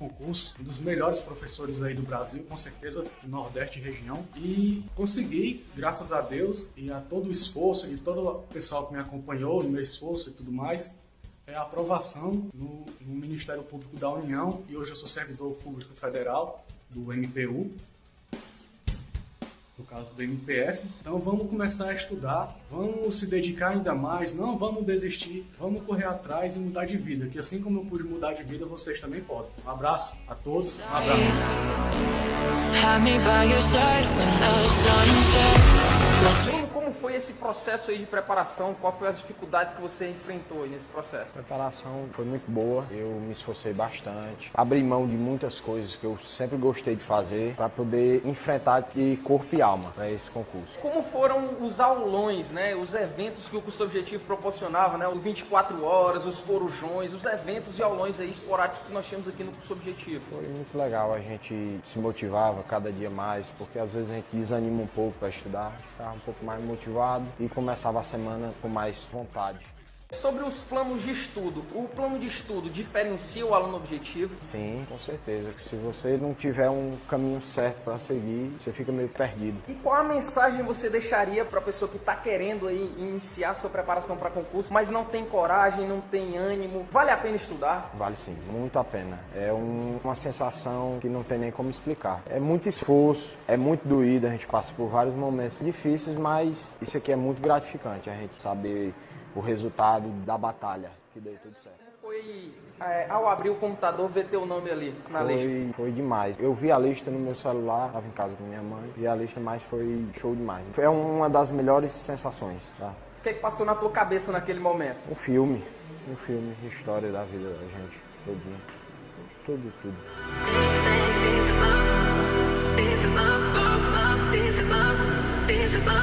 concurso, um dos melhores professores aí do Brasil, com certeza, do Nordeste e região. E consegui, graças a Deus e a todo o esforço e todo o pessoal que me acompanhou, e meu esforço e tudo mais, a aprovação no Ministério Público da União. E hoje eu sou servidor público federal do MPU, no caso do MPF. Então vamos começar a estudar, vamos se dedicar ainda mais, não vamos desistir, vamos correr atrás e mudar de vida, que assim como eu pude mudar de vida, vocês também podem. Um abraço a todos, um abraço. Como foi esse processo aí de preparação? Qual foi as dificuldades que você enfrentou nesse processo? A preparação foi muito boa, eu me esforcei bastante, abri mão de muitas coisas que eu sempre gostei de fazer para poder enfrentar de corpo e alma para esse concurso. Como foram os aulões, né? Os eventos que o curso objetivo proporcionava, né? O 24 horas, os corujões, os eventos e aulões aí esporádicos que nós tínhamos aqui no curso objetivo. Foi muito legal, a gente se motivava cada dia mais, porque às vezes a gente desanima um pouco para estudar, ficava um pouco mais motivado e começava a semana com mais vontade. Sobre os planos de estudo, o plano de estudo diferencia o aluno objetivo? Sim, com certeza, que se você não tiver um caminho certo para seguir, você fica meio perdido. E qual a mensagem você deixaria para a pessoa que está querendo aí iniciar sua preparação para concurso, mas não tem coragem, não tem ânimo? Vale a pena estudar? Vale sim, muito a pena. É uma sensação que não tem nem como explicar. É muito esforço, é muito doído, a gente passa por vários momentos difíceis, mas isso aqui é muito gratificante, a gente saber o resultado da batalha, que deu tudo certo. Foi, ao abrir o computador, ver teu nome ali na lista? Foi demais. Eu vi a lista no meu celular, estava em casa com minha mãe, vi a lista, mas foi show demais. Foi uma das melhores sensações, tá? O que passou na tua cabeça naquele momento? Um filme, história da vida da gente, todinho, tudo.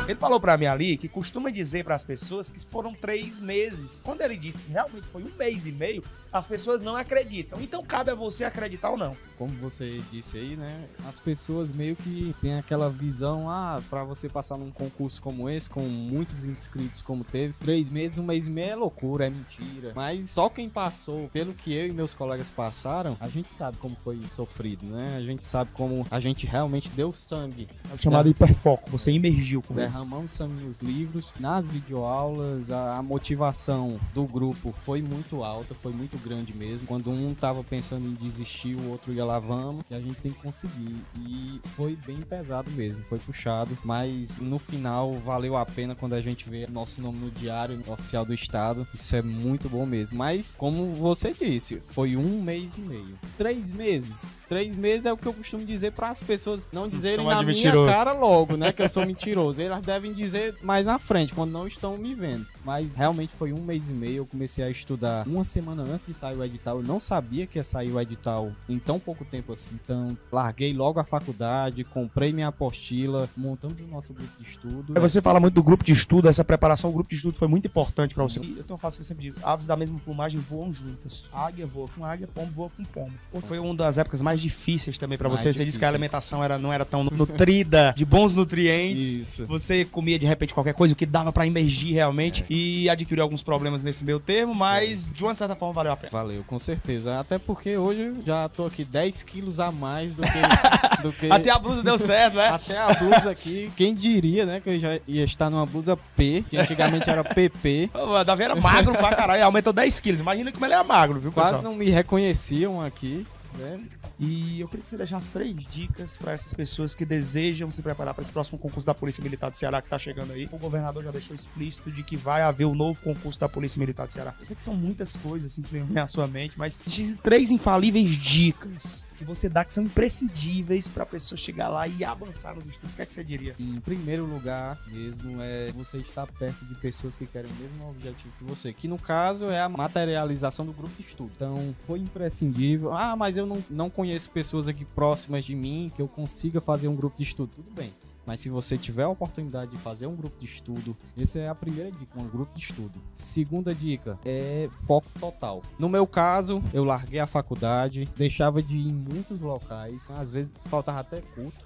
Ele falou pra mim ali que costuma dizer para as pessoas que foram 3 meses. Quando ele disse que realmente foi 1 mês e meio, as pessoas não acreditam. Então cabe a você acreditar ou não. Como você disse aí, né? As pessoas meio que têm aquela visão, pra você passar num concurso como esse, com muitos inscritos como teve, 3 meses, 1 mês e meio é loucura, é mentira. Mas só quem passou, pelo que eu e meus colegas passaram, a gente sabe como foi sofrido, né? A gente sabe como a gente realmente deu sangue. É o chamado hiperfoco, você imergiu com isso. Derramamos sangue nos livros, nas videoaulas, a motivação do grupo foi muito alta, foi muito grande mesmo. Quando um tava pensando em desistir, o outro ia lá, vamos, e a gente tem que conseguir. E foi bem pesado mesmo, foi puxado, mas no final valeu a pena quando a gente vê nosso nome no diário oficial do estado. Isso é muito bom mesmo. Mas, como você disse, foi 1 mês e meio. 3 meses. 3 meses é o que eu costumo dizer para as pessoas não dizerem na minha cara logo, né, que eu sou mentiroso. Elas devem dizer mais na frente, quando não estão me vendo. Mas realmente foi 1 mês e meio. Eu comecei a estudar 1 semana antes de sair o edital. Eu não sabia que ia sair o edital em tão pouco tempo assim. Então, larguei logo a faculdade, comprei minha apostila, montamos o nosso grupo de estudo. Aí você fala muito do grupo de estudo, essa preparação, o grupo de estudo foi muito importante para você. E eu tenho uma frase que eu sempre digo: aves da mesma plumagem voam juntas. A águia voa com águia, pombo voa com pombo. Foi uma das épocas mais difíceis também para você. Você disse que a alimentação não era tão nutrida, de bons nutrientes. Isso. Você comia de repente qualquer coisa, o que dava para emergir realmente, e adquiriu alguns problemas nesse meio termo, mas de uma certa forma valeu a pena. Valeu, com certeza. Até porque hoje eu já tô aqui 10 quilos a mais do que... Até a blusa deu certo, né? Até a blusa aqui. Quem diria, né, que eu já ia estar numa blusa P, que antigamente era PP. O Davi era magro pra caralho, aumentou 10 quilos. Imagina como ele era magro, viu, pessoal? Quase não me reconheciam aqui, né? E eu queria que você deixasse 3 dicas para essas pessoas que desejam se preparar para esse próximo concurso da Polícia Militar do Ceará que tá chegando aí. O governador já deixou explícito de que vai haver o novo concurso da Polícia Militar do Ceará. Eu sei que são muitas coisas assim que você vem à sua mente, mas existem 3 infalíveis dicas que você dá que são imprescindíveis para a pessoa chegar lá e avançar nos estudos. O que é que você diria? Em primeiro lugar mesmo é você estar perto de pessoas que querem o mesmo objetivo que você, que no caso é a materialização do grupo de estudo. Então foi imprescindível. Mas eu não conheço pessoas aqui próximas de mim que eu consiga fazer um grupo de estudo. Tudo bem. Mas se você tiver a oportunidade de fazer um grupo de estudo, essa é a primeira dica, um grupo de estudo. Segunda dica é foco total. No meu caso, eu larguei a faculdade, deixava de ir em muitos locais, às vezes faltava até culto.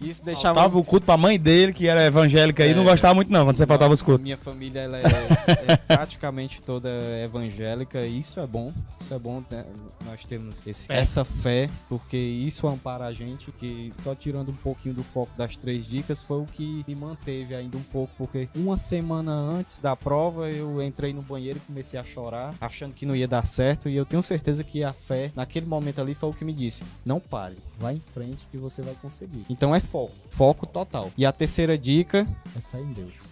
Isso deixava... Faltava o culto pra mãe dele, que era evangélica aí, não gostava muito não, quando você faltava os cultos. Minha família ela é praticamente toda evangélica, e isso é bom, né? Nós temos essa fé, porque isso ampara a gente, que só tirando um pouquinho do foco das 3 dicas, foi o que me manteve ainda um pouco, porque uma semana antes da prova, eu entrei no banheiro e comecei a chorar, achando que não ia dar certo, e eu tenho certeza que a fé, naquele momento ali, foi o que me disse, não pare, vá em frente que você vai conseguir. Então é foco total. E a terceira dica é fé em Deus.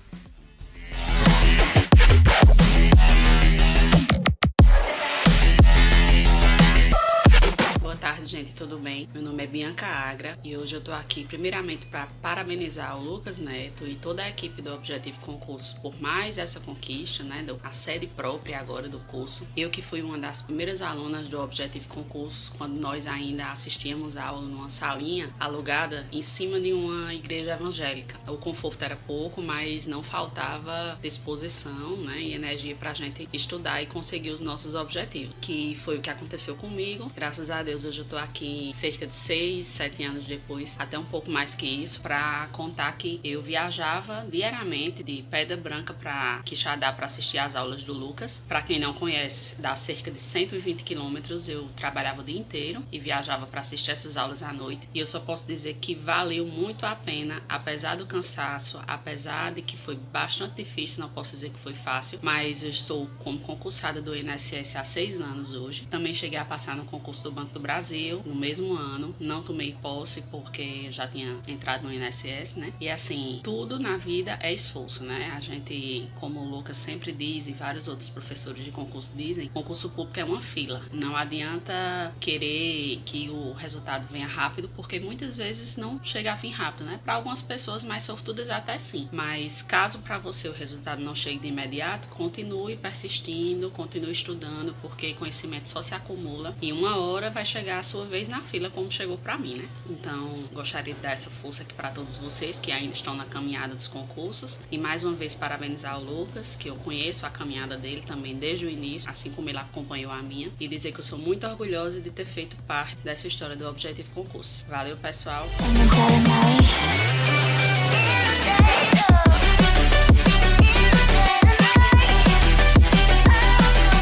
Boa tarde, gente, tudo bem? Meu nome é Bianca Agra e hoje eu tô aqui primeiramente para parabenizar o Lucas Neto e toda a equipe do Objetivo Concursos por mais essa conquista, né, a sede própria agora do curso. Eu que fui uma das primeiras alunas do Objetivo Concursos quando nós ainda assistíamos a aula numa salinha alugada em cima de uma igreja evangélica. O conforto era pouco, mas não faltava disposição, né, e energia pra gente estudar e conseguir os nossos objetivos, que foi o que aconteceu comigo. Graças a Deus, hoje eu tô aqui cerca de 6, 7 anos depois, até um pouco mais que isso, para contar que eu viajava diariamente de Pedra Branca para Quixadá para assistir às aulas do Lucas. Para quem não conhece, dá cerca de 120 quilômetros. Eu trabalhava o dia inteiro e viajava para assistir essas aulas à noite. E eu só posso dizer que valeu muito a pena, apesar do cansaço, apesar de que foi bastante difícil, não posso dizer que foi fácil, mas eu estou como concursada do INSS há 6 anos hoje. Também cheguei a passar no concurso do Banco do Brasil no mesmo ano, não tomei posse porque já tinha entrado no INSS, né? E assim, tudo na vida é esforço, né? A gente, como o Lucas sempre diz e vários outros professores de concurso dizem, concurso público é uma fila. Não adianta querer que o resultado venha rápido, porque muitas vezes não chega a fim rápido, né? Para algumas pessoas mais sortudas até sim. Mas caso para você o resultado não chegue de imediato, continue persistindo, continue estudando, porque conhecimento só se acumula e uma hora vai chegar a sua vez na fila, como chegou para mim, né? Então, gostaria de dar essa força aqui para todos vocês que ainda estão na caminhada dos concursos e mais uma vez parabenizar o Lucas, que eu conheço a caminhada dele também desde o início, assim como ele acompanhou a minha, e dizer que eu sou muito orgulhosa de ter feito parte dessa história do Objetivo Concursos. Valeu, pessoal!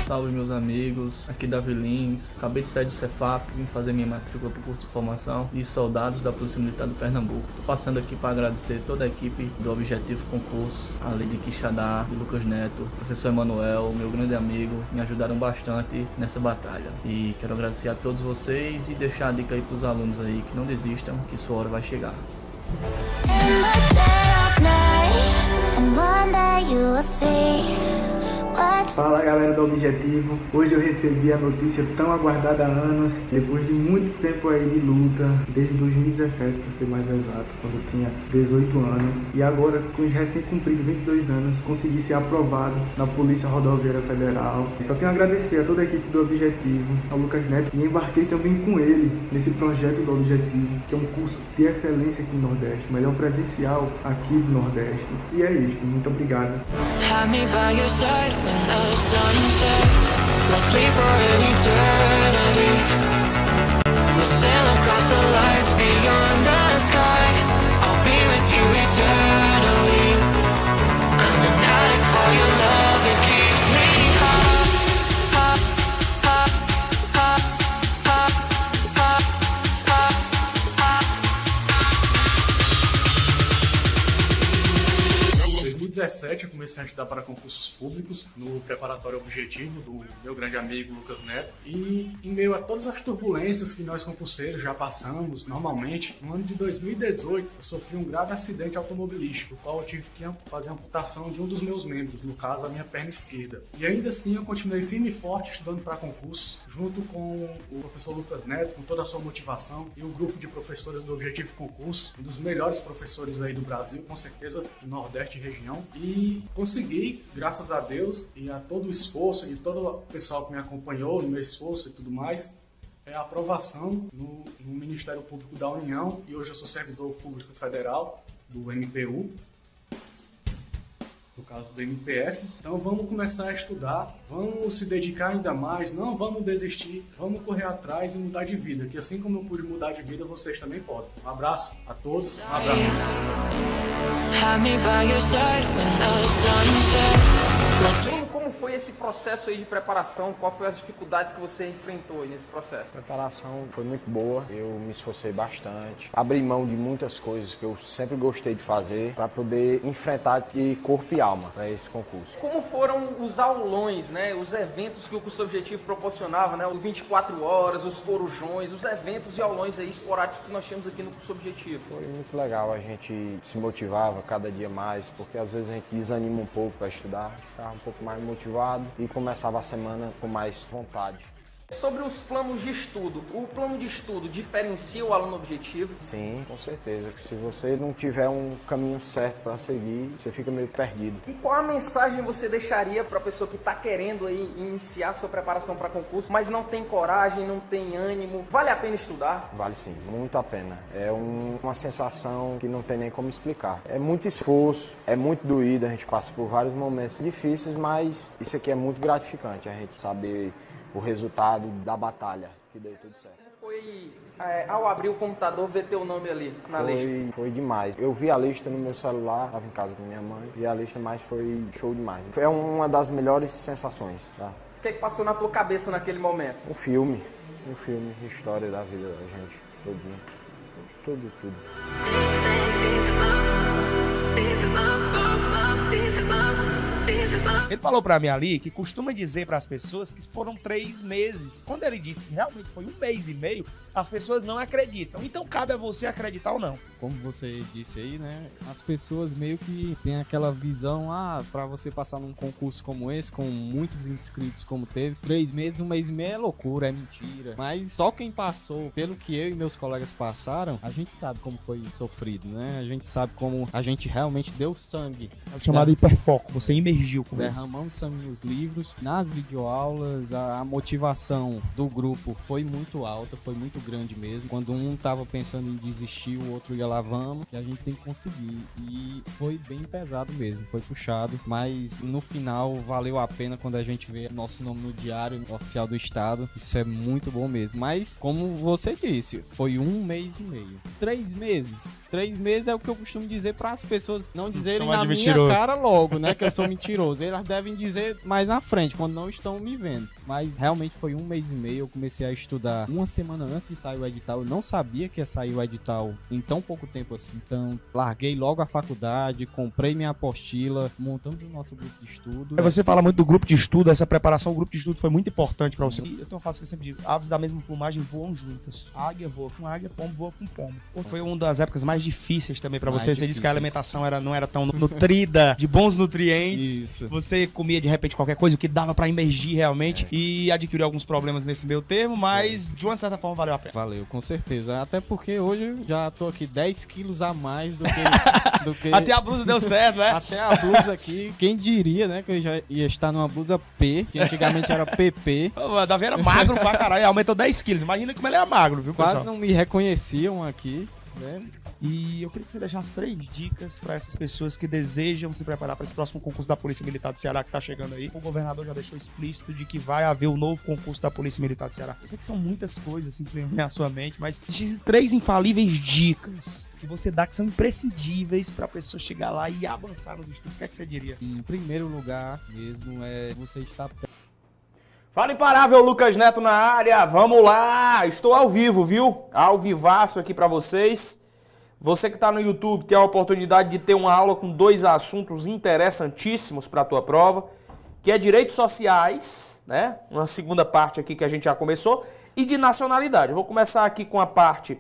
Salve, meus amigos, aqui Davi Lins, acabei de sair do Cefap, vim fazer minha matrícula para o curso de formação de soldados da Polícia Militar do Pernambuco. Estou passando aqui para agradecer toda a equipe do Objetivo Concurso, além de Quixadá, de Lucas Neto, professor Emanuel, meu grande amigo, me ajudaram bastante nessa batalha. E quero agradecer a todos vocês e deixar a dica aí para os alunos aí que não desistam, que sua hora vai chegar. Fala, galera do Objetivo, hoje eu recebi a notícia tão aguardada há anos, depois de muito tempo aí de luta, desde 2017 para ser mais exato, quando eu tinha 18 anos, e agora com os recém-cumpridos 22 anos, consegui ser aprovado na Polícia Rodoviária Federal. Só tenho a agradecer a toda a equipe do Objetivo, ao Lucas Neto, e embarquei também com ele nesse projeto do Objetivo, que é um curso de excelência aqui no Nordeste, o melhor presencial aqui do Nordeste. E é isto, muito obrigado. When the sun sets, let's leave for an eternity. We'll sail across the lights beyond the sky. I'll be with you eternally. I'm an addict for your love, it keeps me high. High, high, high, high, high, high. Em 2017 eu comecei a estudar para concursos públicos no preparatório Objetivo do meu grande amigo Lucas Neto, e em meio a todas as turbulências que nós concurseiros já passamos normalmente, no ano de 2018 eu sofri um grave acidente automobilístico, no qual eu tive que fazer a amputação de um dos meus membros, no caso a minha perna esquerda. E ainda assim eu continuei firme e forte estudando para concursos, junto com o professor Lucas Neto, com toda a sua motivação, e o grupo de professores do Objetivo Concurso, um dos melhores professores aí do Brasil, com certeza do Nordeste e região, e consegui, graças a Deus e a todo o esforço e todo o pessoal que me acompanhou no meu esforço e tudo mais, a aprovação no Ministério Público da União, e hoje eu sou servidor público federal do MPU. no caso do MPF. Então vamos começar a estudar, vamos se dedicar ainda mais, não vamos desistir, vamos correr atrás e mudar de vida, que assim como eu pude mudar de vida, vocês também podem. Um abraço a todos, um abraço. Have me by your side when the sun sets. Como foi esse processo aí de preparação? Qual foi as dificuldades que você enfrentou aí nesse processo? A preparação foi muito boa, eu me esforcei bastante, abri mão de muitas coisas que eu sempre gostei de fazer para poder enfrentar de corpo e alma para esse concurso. Como foram os aulões, né? Os eventos que o curso objetivo proporcionava, né? O 24 horas, os corujões, os eventos e aulões aí esporádicos que nós tínhamos aqui no curso objetivo. Foi muito legal, a gente se motivava cada dia mais, porque às vezes a gente desanima um pouco para estudar, ficava um pouco mais motivado e começava a semana com mais vontade. Sobre os planos de estudo, o plano de estudo diferencia o aluno objetivo? Sim, com certeza, que se você não tiver um caminho certo para seguir, você fica meio perdido. E qual a mensagem você deixaria para a pessoa que está querendo aí iniciar sua preparação para concurso, mas não tem coragem, não tem ânimo? Vale a pena estudar? Vale sim, muito a pena. É uma sensação que não tem nem como explicar. É muito esforço, é muito doído, a gente passa por vários momentos difíceis, mas isso aqui é muito gratificante, a gente saber o resultado da batalha, que deu tudo certo. Foi, ao abrir o computador, ver teu nome ali na lista? Foi demais. Eu vi a lista no meu celular, estava em casa com minha mãe, vi a lista, mas foi show demais. Foi uma das melhores sensações, tá? O que passou na tua cabeça naquele momento? Um filme, história da vida da gente, todinho, tudo. Ele falou pra mim ali que costuma dizer para as pessoas que foram 3 meses. Quando ele diz que realmente foi 1 mês e meio, as pessoas não acreditam. Então cabe a você acreditar ou não. Como você disse aí, né? As pessoas meio que têm aquela visão, pra você passar num concurso como esse, com muitos inscritos como teve, 3 meses, 1 mês e meio é loucura, é mentira. Mas só quem passou, pelo que eu e meus colegas passaram, a gente sabe como foi sofrido, né? A gente sabe como a gente realmente deu sangue. É o chamado hiperfoco, você imergiu com isso. Derramamos sangue nos livros, nas videoaulas, a motivação do grupo foi muito alta, foi muito grande mesmo. Quando um tava pensando em desistir, o outro ia lá, vamos, que a gente tem que conseguir. E foi bem pesado mesmo, foi puxado, mas no final valeu a pena quando a gente vê nosso nome no Diário Oficial do Estado. Isso é muito bom mesmo. Mas, como você disse, foi 1 mês e meio. 3 meses. 3 meses é o que eu costumo dizer para as pessoas não dizerem na minha cara logo, né, que eu sou mentiroso. Elas devem dizer mais na frente, quando não estão me vendo. Mas realmente foi 1 mês e meio. Eu comecei a estudar 1 semana antes de sair o edital. Eu não sabia que ia sair o edital em tão pouco tempo assim. Então, larguei logo a faculdade, comprei minha apostila, montamos o nosso grupo de estudo. Você fala muito do grupo de estudo, essa preparação, o grupo de estudo foi muito importante para você. E eu tenho uma frase que eu sempre digo: aves da mesma plumagem voam juntas. A águia voa com águia, pombo voa com pombo. Foi uma das épocas mais difíceis também para você. Você disse que a alimentação não era tão nutrida, de bons nutrientes. Isso. Você comia de repente qualquer coisa, o que dava para imergir realmente. E adquiriu alguns problemas nesse meio termo, mas de uma certa forma valeu a pena. Valeu, com certeza. Até porque hoje eu já tô aqui 10 quilos a mais do que... Até a blusa deu certo, né? Até a blusa aqui. Quem diria, né, que eu já ia estar numa blusa P, que antigamente era PP. O Davi era magro pra caralho, aumentou 10 quilos. Imagina como ele era magro, viu, pessoal? Quase não me reconheciam aqui, né? E eu queria que você deixasse 3 dicas para essas pessoas que desejam se preparar para esse próximo concurso da Polícia Militar do Ceará que está chegando aí. O governador já deixou explícito de que vai haver o novo concurso da Polícia Militar do Ceará. Eu sei que são muitas coisas assim que você vem à sua mente, mas existem 3 infalíveis dicas que você dá que são imprescindíveis para a pessoa chegar lá e avançar nos estudos. O que é que você diria? Em primeiro lugar mesmo é você estar... Fala Imparável, Lucas Neto na área, vamos lá, estou ao vivo, viu? Ao vivaço aqui para vocês. Você que está no YouTube tem a oportunidade de ter uma aula com 2 assuntos interessantíssimos para a tua prova, que é direitos sociais, né? Uma segunda parte aqui que a gente já começou, e de nacionalidade. Eu vou começar aqui com a parte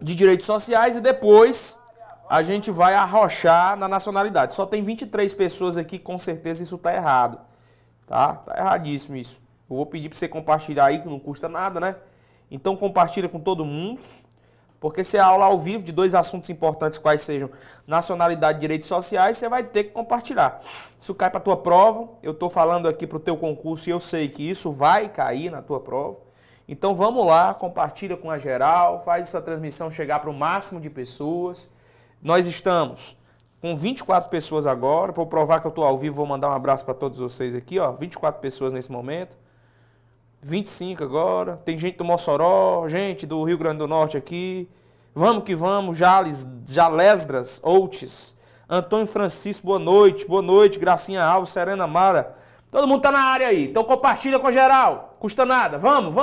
de direitos sociais e depois a gente vai arrochar na nacionalidade. Só tem 23 pessoas aqui, com certeza isso está errado. Tá erradíssimo isso. Eu vou pedir para você compartilhar aí, que não custa nada, né? Então compartilha com todo mundo, porque se é aula ao vivo de 2 assuntos importantes, quais sejam nacionalidade e direitos sociais, você vai ter que compartilhar. Isso cai para a tua prova, eu estou falando aqui para o teu concurso e eu sei que isso vai cair na tua prova. Então vamos lá, compartilha com a geral, faz essa transmissão chegar para o máximo de pessoas. Nós estamos com 24 pessoas agora. Para provar que eu estou ao vivo, vou mandar um abraço para todos vocês aqui, ó. 24 pessoas nesse momento. 25 agora. Tem gente do Mossoró, gente do Rio Grande do Norte aqui. Vamos que vamos. Jalesdras, Outes, Antônio Francisco, boa noite. Boa noite, Gracinha Alves, Serena Mara. Todo mundo tá na área aí. Então compartilha com geral. Custa nada. Vamos.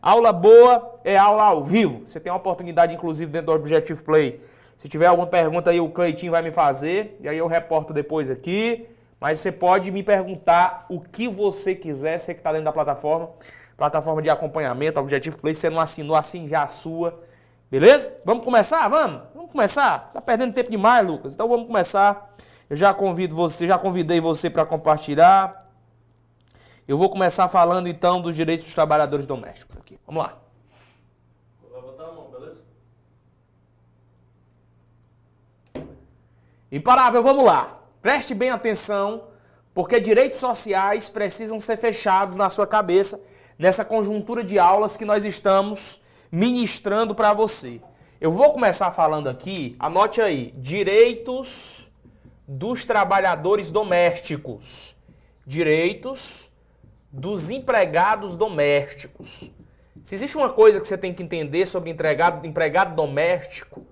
Aula boa é aula ao vivo. Você tem uma oportunidade, inclusive, dentro do Objective Play. Se tiver alguma pergunta aí, o Cleitinho vai me fazer. E aí eu reporto depois aqui. Mas você pode me perguntar o que você quiser. Você que está dentro da plataforma. Plataforma de acompanhamento, Objective Play. Você não assinou, assim já a sua. Beleza? Vamos começar? Vamos começar? Tá perdendo tempo demais, Lucas. Então vamos começar. Eu já convidei você para compartilhar. Eu vou começar falando então dos direitos dos trabalhadores domésticos aqui. Vamos lá. Vai botar a mão, beleza? Imparável, vamos lá. Preste bem atenção, porque direitos sociais precisam ser fechados na sua cabeça nessa conjuntura de aulas que nós estamos ministrando para você. Eu vou começar falando aqui, anote aí, direitos dos trabalhadores domésticos, direitos dos empregados domésticos. Se existe uma coisa que você tem que entender sobre empregado doméstico,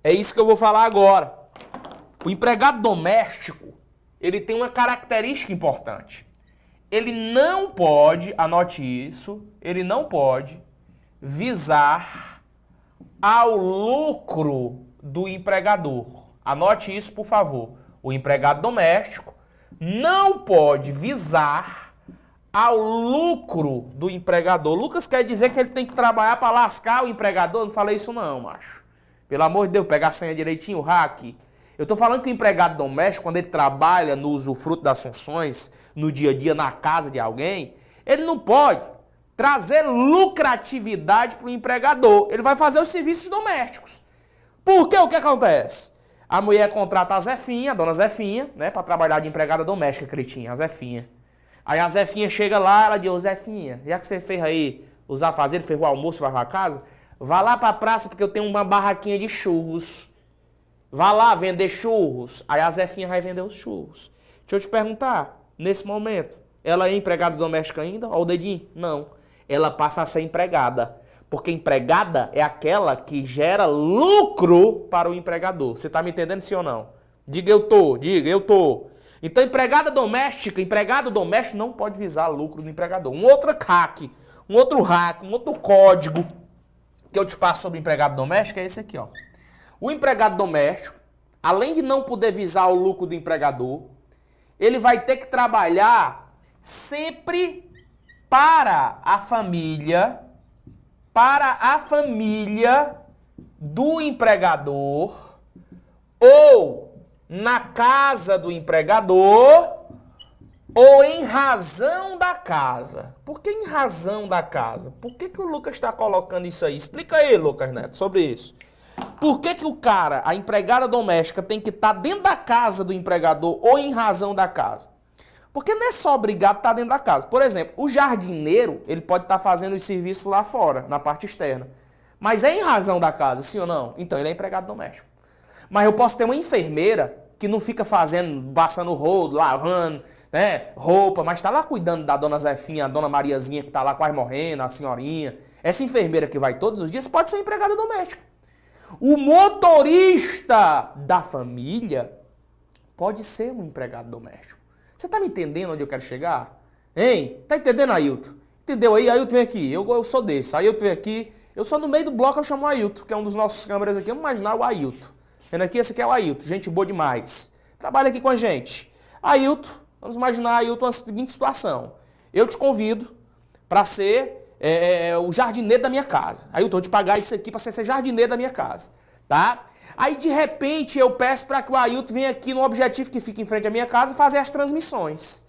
é isso que eu vou falar agora. O empregado doméstico, ele tem uma característica importante. Ele não pode, anote isso, ele não pode visar ao lucro do empregador. Anote isso, por favor. O empregado doméstico não pode visar ao lucro do empregador. Lucas quer dizer que ele tem que trabalhar para lascar o empregador? Não falei isso não, macho. Pelo amor de Deus, pegar a senha direitinho, hack. Eu tô falando que o empregado doméstico, quando ele trabalha no usufruto das funções, no dia a dia, na casa de alguém, ele não pode trazer lucratividade para o empregador. Ele vai fazer os serviços domésticos. Por quê? O que acontece? A mulher contrata a Zefinha, a dona Zefinha, né, para trabalhar de empregada doméstica, cretinha, a Zefinha. Aí a Zefinha chega lá, ela diz: ô Zefinha, já que você fez aí os afazeres, fez o almoço, vai pra casa, vá lá pra praça porque eu tenho uma barraquinha de churros. Vá lá vender churros. Aí a Zefinha vai vender os churros. Deixa eu te perguntar, nesse momento, ela é empregada doméstica ainda? Ó o dedinho? Não. Ela passa a ser empregada. Porque empregada é aquela que gera lucro para o empregador. Você tá me entendendo, sim ou não? Diga eu tô. Então empregado doméstico não pode visar lucro do empregador. Um outro código que eu te passo sobre empregado doméstico é esse aqui, ó. O empregado doméstico, além de não poder visar o lucro do empregador, ele vai ter que trabalhar sempre para a família do empregador ou na casa do empregador ou em razão da casa. Por que em razão da casa? Por que o Lucas está colocando isso aí? Explica aí, Lucas Neto, sobre isso. Por que o cara, a empregada doméstica, tem que estar dentro da casa do empregador ou em razão da casa? Porque não é só obrigado a estar dentro da casa. Por exemplo, o jardineiro, ele pode estar fazendo os serviços lá fora, na parte externa. Mas é em razão da casa, sim ou não? Então ele é empregado doméstico. Mas eu posso ter uma enfermeira que não fica passando rodo, lavando, né, roupa, mas está lá cuidando da dona Zefinha, a dona Mariazinha que está lá quase morrendo, a senhorinha. Essa enfermeira que vai todos os dias pode ser empregada doméstica. O motorista da família pode ser um empregado doméstico. Você tá me entendendo onde eu quero chegar? Hein? Tá entendendo, Ailton? Entendeu aí? Ailton vem aqui. Eu sou desse. Ailton vem aqui. Eu sou no meio do bloco, eu chamo o Ailton, que é um dos nossos câmeras aqui. Vamos imaginar o Ailton. Vendo aqui, esse aqui é o Ailton. Gente boa demais. Trabalha aqui com a gente. Ailton, vamos imaginar, Ailton, a seguinte situação. Eu te convido para ser o jardineiro da minha casa. Aí eu tô te pagar isso aqui para ser jardineiro da minha casa, tá? Aí de repente eu peço para que o Ailton venha aqui no Objetivo que fica em frente à minha casa fazer as transmissões.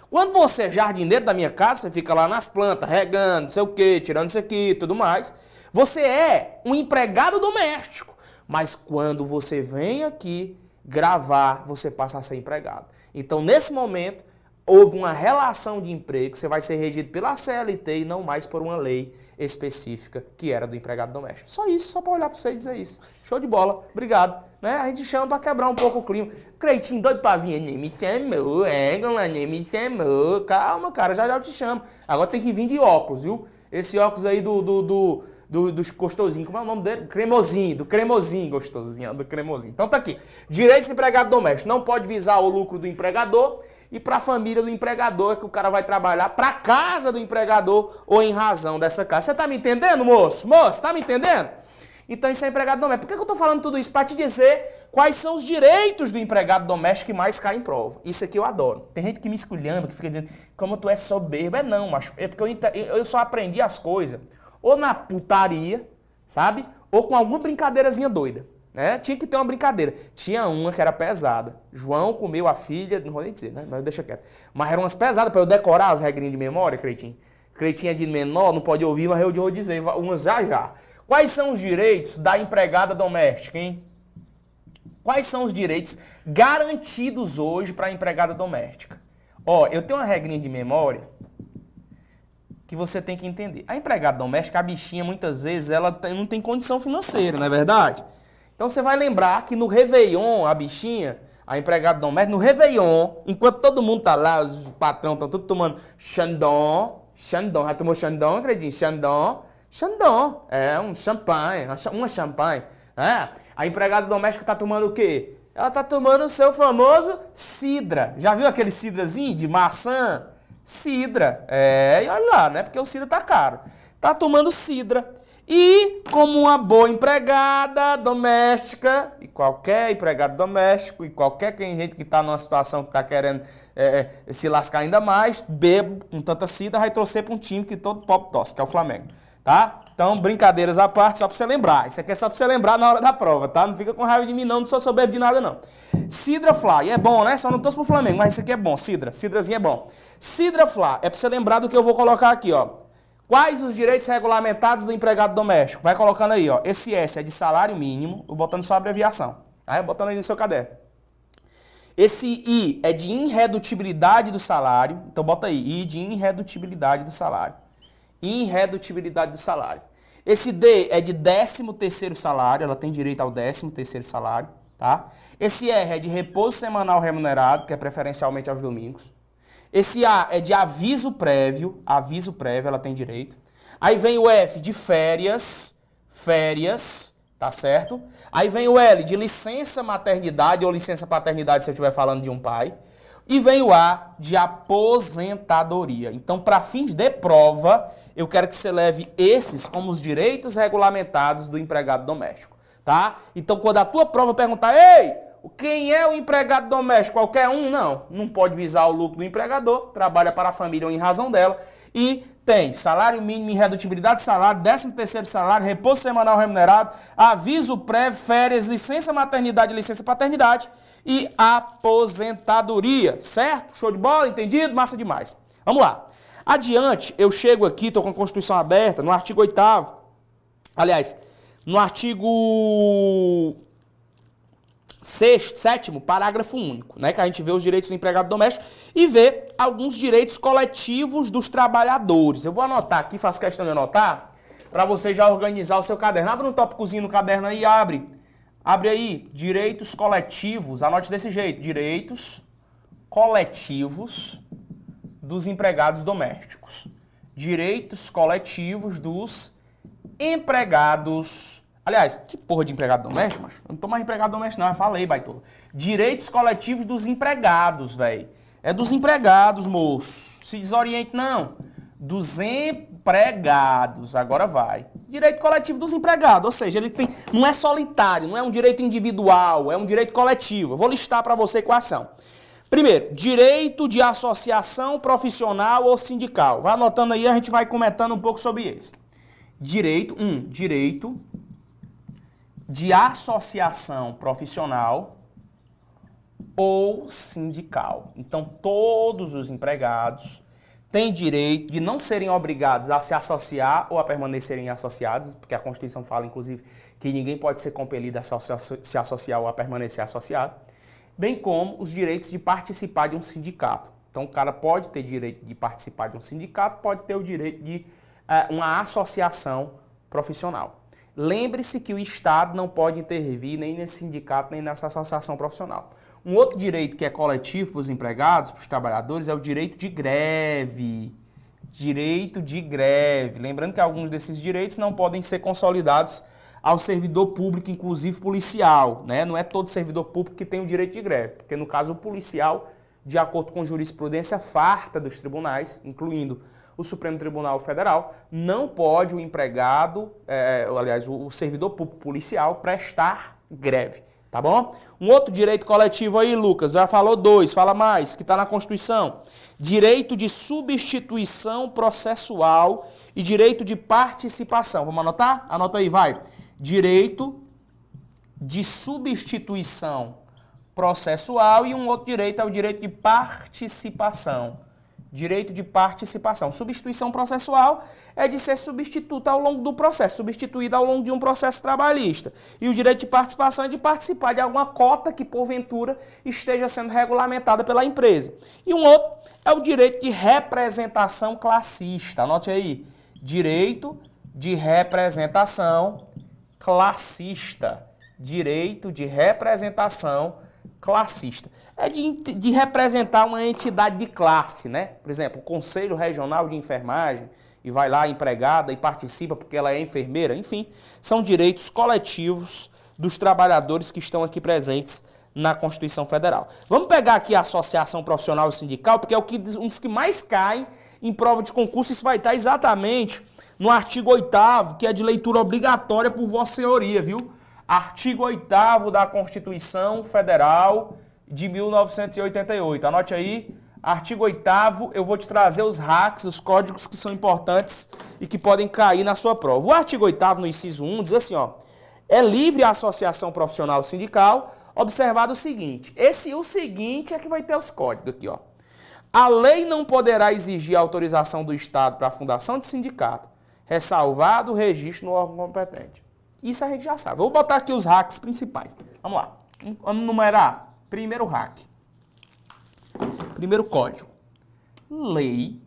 Quando você é jardineiro da minha casa, você fica lá nas plantas, regando, não sei o que, tirando isso aqui e tudo mais. Você é um empregado doméstico. Mas quando você vem aqui gravar, você passa a ser empregado. Então nesse momento, houve uma relação de emprego, você vai ser regido pela CLT e não mais por uma lei específica que era do empregado doméstico. Só isso, só para olhar para você e dizer isso. Show de bola, obrigado. Né? A gente chama para quebrar um pouco o clima. Creitinho, doido para vir, nem me chamou, nem me chamou. Calma, cara, já eu te chamo. Agora tem que vir de óculos, viu? Esse óculos aí do gostosinho, como é o nome dele? Cremosinho, do cremosinho, gostosinho, do cremosinho. Então tá aqui. Direitos do empregado doméstico. Não pode visar o lucro do empregador e para a família do empregador, que o cara vai trabalhar para a casa do empregador ou em razão dessa casa. Você tá me entendendo, moço? Moço, tá me entendendo? Então isso é empregado doméstico. Por que eu tô falando tudo isso? Para te dizer quais são os direitos do empregado doméstico que mais caem em prova. Isso aqui eu adoro. Tem gente que me esculhamba, que fica dizendo, como tu é soberbo. É não, macho. É porque eu só aprendi as coisas ou na putaria, sabe? Ou com alguma brincadeirazinha doida. Né? Tinha que ter uma brincadeira. Tinha uma que era pesada. João comeu a filha, não vou nem dizer, né? Mas deixa quieto. Mas eram umas pesadas para eu decorar as regrinhas de memória, Creitinho. Creitinho é de menor, não pode ouvir, mas eu vou dizer umas já. Quais são os direitos da empregada doméstica, hein? Quais são os direitos garantidos hoje para a empregada doméstica? Ó, eu tenho uma regrinha de memória que você tem que entender. A empregada doméstica, a bichinha, muitas vezes, ela não tem condição financeira, não é verdade? Então você vai lembrar que no Réveillon, a bichinha, a empregada doméstica, no Réveillon, enquanto todo mundo tá lá, os patrões estão tudo tomando Chandon, já tomou Chandon, acredito? Chandon, é um champanhe, uma champanhe. A empregada doméstica tá tomando o quê? Ela tá tomando o seu famoso cidra. Já viu aquele cidrazinho de maçã? Cidra. E olha lá, né? Porque o cidra tá caro. Tá tomando cidra. E, como uma boa empregada doméstica, e qualquer empregado doméstico, e qualquer gente que está numa situação que está querendo se lascar ainda mais, bebo com tanta cidra, vai torcer para um time que todo pobre torce, que é o Flamengo, tá? Então, brincadeiras à parte, só para você lembrar. Isso aqui é só para você lembrar na hora da prova, tá? Não fica com raiva de mim não sou soberbo de nada não. Cidra Fly, é bom, né? Só não torço pro Flamengo, mas isso aqui é bom, cidrazinho é bom. Cidra Fly, é para você lembrar do que eu vou colocar aqui, ó. Quais os direitos regulamentados do empregado doméstico? Vai colocando aí, ó. Esse S é de salário mínimo, eu botando sua abreviação. Aí, botando aí no seu caderno. Esse I é de irredutibilidade do salário. Então, bota aí, I de irredutibilidade do salário. Irredutibilidade do salário. Esse D é de 13º salário, ela tem direito ao 13º salário, tá? Esse R é de repouso semanal remunerado, que é preferencialmente aos domingos. Esse A é de aviso prévio, ela tem direito. Aí vem o F de férias, tá certo? Aí vem o L de licença maternidade ou licença paternidade se eu estiver falando de um pai. E vem o A de aposentadoria. Então, para fins de prova, eu quero que você leve esses como os direitos regulamentados do empregado doméstico, tá? Então, quando a tua prova perguntar, ei, quem é o empregado doméstico? Qualquer um? Não pode visar o lucro do empregador, trabalha para a família ou em razão dela, e tem salário mínimo, irredutibilidade de salário, 13º salário, repouso semanal remunerado, aviso prévio, férias, licença maternidade e licença paternidade e aposentadoria, certo? Show de bola? Entendido? Massa demais. Vamos lá. Adiante, eu chego aqui, estou com a Constituição aberta, no artigo 8º, aliás, no artigo 7º, parágrafo único, né, que a gente vê os direitos do empregado doméstico e vê alguns direitos coletivos dos trabalhadores. Eu vou anotar aqui, faço questão de anotar, para você já organizar o seu caderno. Abre um tópicozinho no caderno aí, abre aí, direitos coletivos, anote desse jeito, direitos coletivos dos empregados domésticos. Direitos coletivos dos empregados. Aliás, que porra de empregado doméstico, macho? Eu não tô mais empregado doméstico, não. Eu falei, baitola. Direitos coletivos dos empregados, velho. É dos empregados, moço. Se desoriente, não. Dos empregados. Agora vai. Direito coletivo dos empregados. Ou seja, ele tem. Não é solitário, não é um direito individual, é um direito coletivo. Eu vou listar para você quais são. Primeiro, direito de associação profissional ou sindical. Vai anotando aí, a gente vai comentando um pouco sobre esse. Direito de associação profissional ou sindical. Então, todos os empregados têm direito de não serem obrigados a se associar ou a permanecerem associados, porque a Constituição fala, inclusive, que ninguém pode ser compelido a se associar ou a permanecer associado, bem como os direitos de participar de um sindicato. Então o cara pode ter direito de participar de um sindicato, pode ter o direito de uma associação profissional. Lembre-se que o Estado não pode intervir nem nesse sindicato, nem nessa associação profissional. Um outro direito que é coletivo para os empregados, para os trabalhadores, é o direito de greve. Direito de greve. Lembrando que alguns desses direitos não podem ser consolidados ao servidor público, inclusive policial, né? Não é todo servidor público que tem o direito de greve, porque no caso o policial, de acordo com jurisprudência farta dos tribunais, incluindo o Supremo Tribunal Federal, não pode o empregado, o servidor público policial prestar greve, tá bom? Um outro direito coletivo aí, Lucas, já falou 2, fala mais, que está na Constituição. Direito de substituição processual e direito de participação. Vamos anotar? Anota aí, vai. Direito de substituição processual e um outro direito é o direito de participação. Direito de participação. Substituição processual é de ser substituta ao longo do processo, substituída ao longo de um processo trabalhista. E o direito de participação é de participar de alguma cota que, porventura, esteja sendo regulamentada pela empresa. E um outro é o direito de representação classista. Anote aí. Direito de representação classista. Direito de representação classista. É de representar uma entidade de classe, né? Por exemplo, o Conselho Regional de Enfermagem, e vai lá a empregada e participa porque ela é enfermeira. Enfim, são direitos coletivos dos trabalhadores que estão aqui presentes na Constituição Federal. Vamos pegar aqui a associação profissional e sindical, porque é um dos que mais caem em prova de concurso. Isso vai estar exatamente no artigo 8º, que é de leitura obrigatória por Vossa Senhoria, viu? Artigo 8º da Constituição Federal de 1988. Anote aí, artigo 8º, eu vou te trazer os hacks, os códigos que são importantes e que podem cair na sua prova. O artigo 8º, no inciso 1, diz assim, ó, é livre a associação profissional sindical, observado o seguinte, o seguinte é que vai ter os códigos aqui, ó. A lei não poderá exigir a autorização do Estado para a fundação de sindicato, ressalvado o registro no órgão competente. Isso a gente já sabe. Vou botar aqui os hacks principais. Vamos lá. Vamos numerar. Primeiro hack. Primeiro código. Lei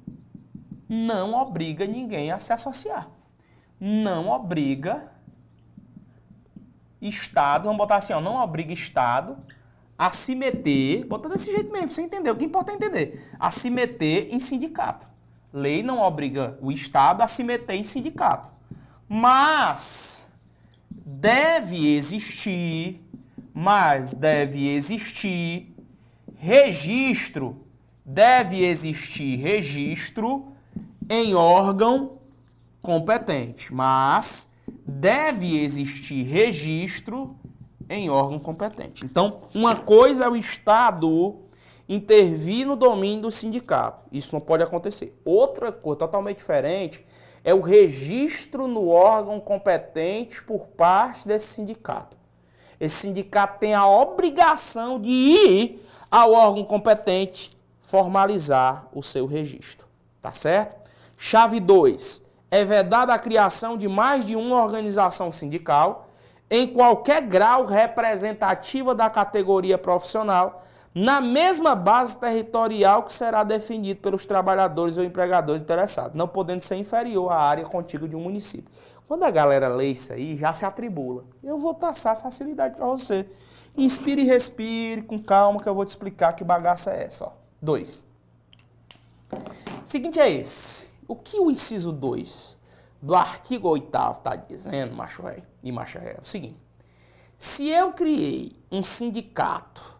não obriga ninguém a se associar. Não obriga Estado, vamos botar assim, ó, não obriga Estado a se meter, bota desse jeito mesmo, pra você entender, o que importa é entender, a se meter em sindicato. Lei não obriga o Estado a se meter em sindicato. Mas deve existir registro em órgão competente. Mas deve existir registro em órgão competente. Então, uma coisa é o Estado intervir no domínio do sindicato. Isso não pode acontecer. Outra coisa totalmente diferente é o registro no órgão competente por parte desse sindicato. Esse sindicato tem a obrigação de ir ao órgão competente formalizar o seu registro. Tá certo? Chave 2. É vedada a criação de mais de uma organização sindical em qualquer grau representativa da categoria profissional, na mesma base territorial que será definido pelos trabalhadores ou empregadores interessados, não podendo ser inferior à área contígua de um município. Quando a galera lê isso aí, já se atribula. Eu vou passar facilidade para você. Inspire e respire com calma que eu vou te explicar que bagaça é essa. 2. Seguinte é esse. O que o inciso 2 do artigo 8º está dizendo, macho ré e macha ré, é o seguinte. Se eu criei um sindicato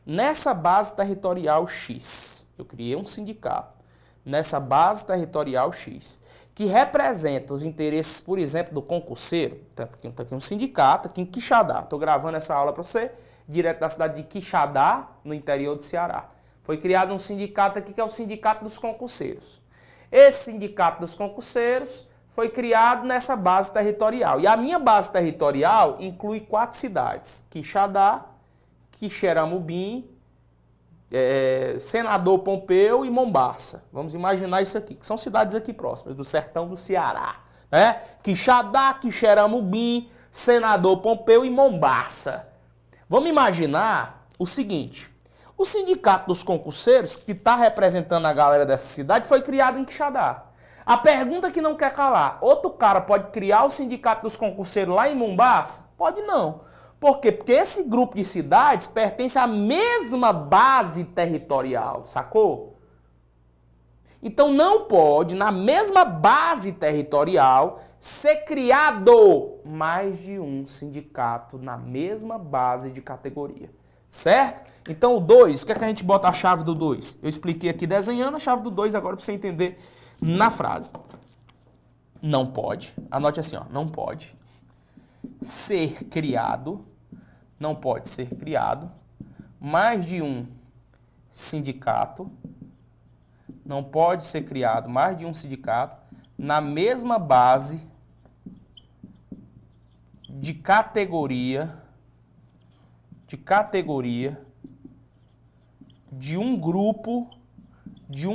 nessa base territorial X, eu criei um sindicato nessa base territorial X, que representa os interesses, por exemplo, do concurseiro, tá aqui um sindicato aqui em Quixadá. Estou gravando essa aula para você, direto da cidade de Quixadá, no interior do Ceará. Foi criado um sindicato aqui que é o Sindicato dos Concurseiros. Esse Sindicato dos Concurseiros foi criado nessa base territorial. E a minha base territorial inclui 4 cidades. Quixadá, Quixeramobim, Senador Pompeu e Mombaça. Vamos imaginar isso aqui, que são cidades aqui próximas, do sertão do Ceará. Né? Quixadá, Quixeramobim, Senador Pompeu e Mombaça. Vamos imaginar o seguinte. O sindicato dos concurseiros, que está representando a galera dessa cidade, foi criado em Quixadá. A pergunta que não quer calar, outro cara pode criar o sindicato dos concurseiros lá em Mombaça? Pode não. Por quê? Porque esse grupo de cidades pertence à mesma base territorial, sacou? Então não pode, na mesma base territorial, ser criado mais de um sindicato na mesma base de categoria. Certo? Então o 2, o que é que a gente bota a chave do 2? Eu expliquei aqui desenhando a chave do 2 agora para você entender na frase. Não pode, anote assim, ó, não pode ser criado, não pode ser criado mais de um sindicato, não pode ser criado mais de um sindicato na mesma base de categoria de um grupo de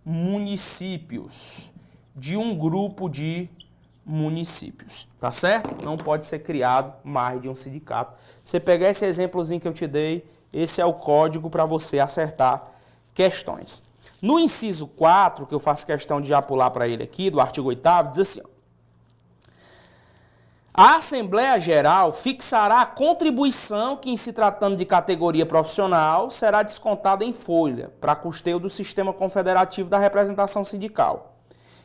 municípios, tá certo? Não pode ser criado mais de um sindicato. Você pegar esse exemplozinho que eu te dei, esse é o código para você acertar questões. No inciso 4, que eu faço questão de já pular para ele aqui, do artigo 8º, diz assim, ó, a Assembleia Geral fixará a contribuição que, em se tratando de categoria profissional, será descontada em folha para custeio do sistema confederativo da representação sindical,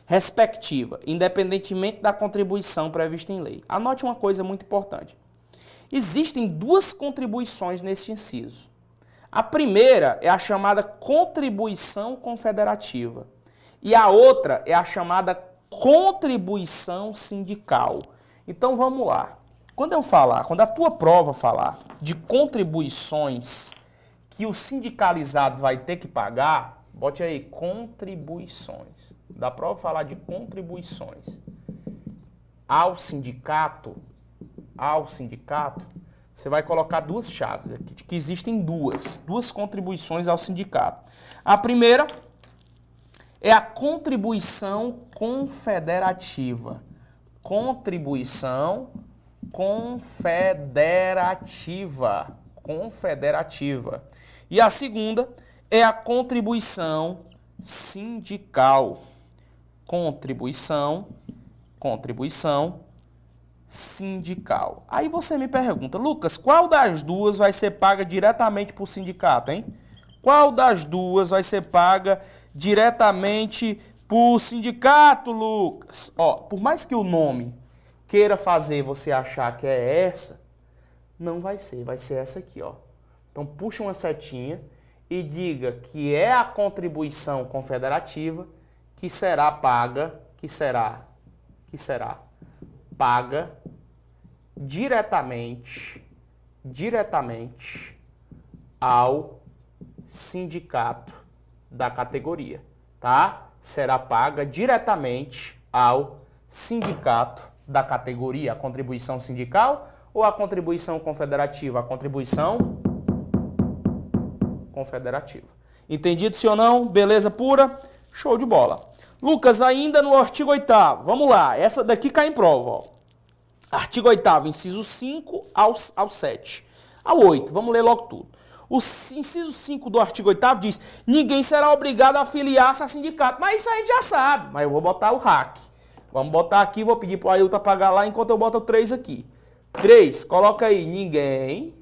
respectiva, independentemente da contribuição prevista em lei. Anote uma coisa muito importante. Existem duas contribuições nesse inciso. A primeira é a chamada contribuição confederativa e a outra é a chamada contribuição sindical. Então vamos lá. Quando a tua prova falar de contribuições que o sindicalizado vai ter que pagar, bote aí contribuições. Da prova falar de contribuições ao sindicato, você vai colocar duas chaves aqui, que existem duas contribuições ao sindicato. A primeira é a contribuição confederativa. Contribuição confederativa. E a segunda é a contribuição sindical. Contribuição sindical. Aí você me pergunta, Lucas, qual das duas vai ser paga diretamente por sindicato, hein? Qual das duas vai ser paga diretamente por sindicato, Lucas? Ó, por mais que o nome queira fazer você achar que é essa, não vai ser essa aqui, ó. Então puxa uma setinha e diga que é a contribuição confederativa que será paga, paga diretamente ao sindicato da categoria, tá? Será paga diretamente ao sindicato da categoria, a contribuição sindical ou a contribuição confederativa? A contribuição confederativa. Entendido, sim ou não? Beleza pura? Show de bola. Lucas, ainda no artigo 8º, vamos lá, essa daqui cai em prova, ó. Artigo 8º, inciso 5 ao 7. Ao 8, vamos ler logo tudo. O inciso 5 do artigo 8º diz, ninguém será obrigado a afiliar-se a sindicato. Mas isso a gente já sabe, mas eu vou botar o hack. Vamos botar aqui, vou pedir para o Ailton apagar lá enquanto eu boto o 3 aqui. 3, coloca aí, ninguém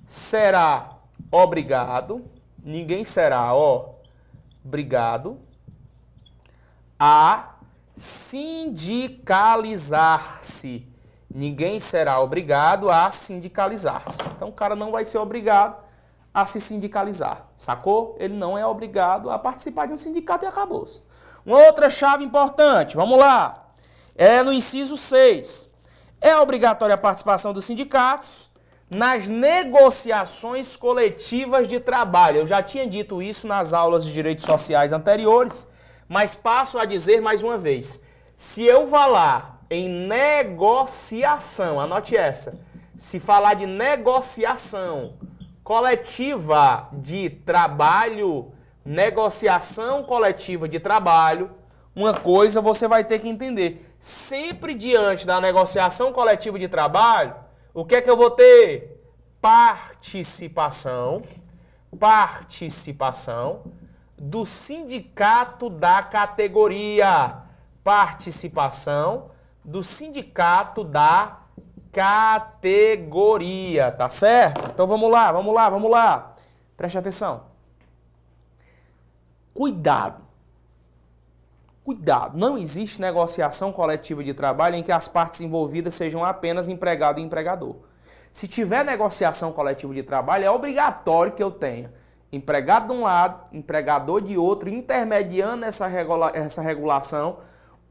será obrigado, obrigado a sindicalizar-se. Ninguém será obrigado a sindicalizar-se. Então o cara não vai ser obrigado a se sindicalizar, sacou? Ele não é obrigado a participar de um sindicato e acabou-se. Uma outra chave importante, vamos lá. É no inciso 6. É obrigatória a participação dos sindicatos nas negociações coletivas de trabalho. Eu já tinha dito isso nas aulas de direitos sociais anteriores, mas passo a dizer mais uma vez. Se eu falar em negociação, anote essa, se falar de negociação coletiva de trabalho, negociação coletiva de trabalho, uma coisa você vai ter que entender. Sempre diante da negociação coletiva de trabalho, O que é que eu vou ter? Participação do sindicato da categoria. Participação do sindicato da categoria, tá certo? Então vamos lá. Preste atenção. Cuidado, não existe negociação coletiva de trabalho em que as partes envolvidas sejam apenas empregado e empregador. Se tiver negociação coletiva de trabalho, é obrigatório que eu tenha empregado de um lado, empregador de outro, intermediando essa regulação,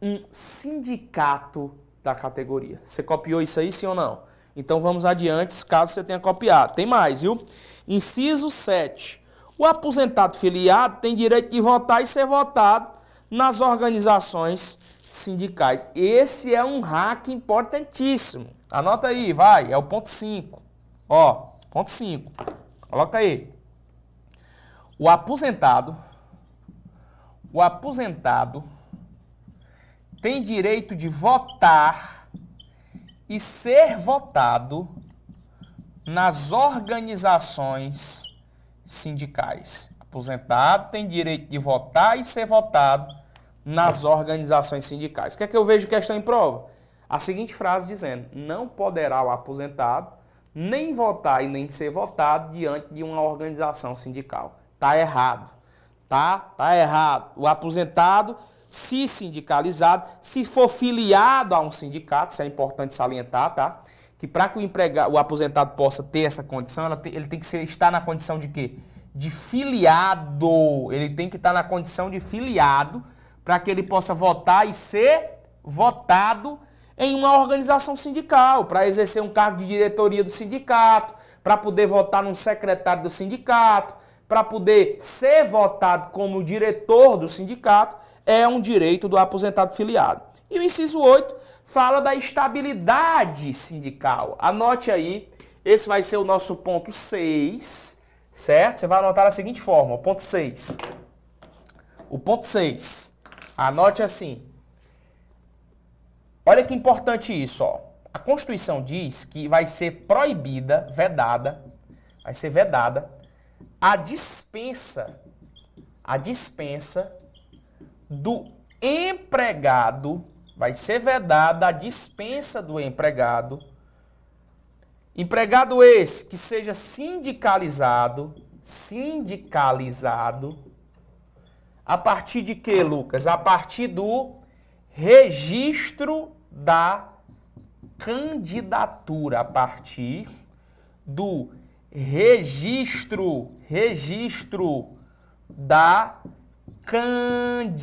um sindicato da categoria. Você copiou isso aí, sim ou não? Então vamos adiante, caso você tenha copiado. Tem mais, viu? Inciso 7. O aposentado filiado tem direito de votar e ser votado nas organizações sindicais. Esse é um hack importantíssimo. Anota aí, vai, é o ponto 5. Ó, ponto 5. Coloca aí. O aposentado tem direito de votar e ser votado nas organizações sindicais. Aposentado tem direito de votar e ser votado nas organizações sindicais. O que é que eu vejo questão em prova? A seguinte frase dizendo: não poderá o aposentado nem votar e nem ser votado diante de uma organização sindical. Tá errado, tá errado. O aposentado, se sindicalizado, se for filiado a um sindicato, isso é importante salientar, tá? Que para que o aposentado possa ter essa condição, ele tem que estar na condição de quê? De filiado. Ele tem que estar na condição de filiado para que ele possa votar e ser votado em uma organização sindical, para exercer um cargo de diretoria do sindicato, para poder votar num secretário do sindicato, para poder ser votado como diretor do sindicato, é um direito do aposentado filiado. E o inciso 8 fala da estabilidade sindical. Anote aí, esse vai ser o nosso ponto 6, certo? Você vai anotar da seguinte forma, o ponto 6. O ponto 6, anote assim. Olha que importante isso, ó. A Constituição diz que vai ser proibida, vedada a dispensa do empregado, vai ser vedada a dispensa do empregado esse que seja sindicalizado, a partir de quê, Lucas? A partir do registro da candidatura, a partir do registro da candidatura.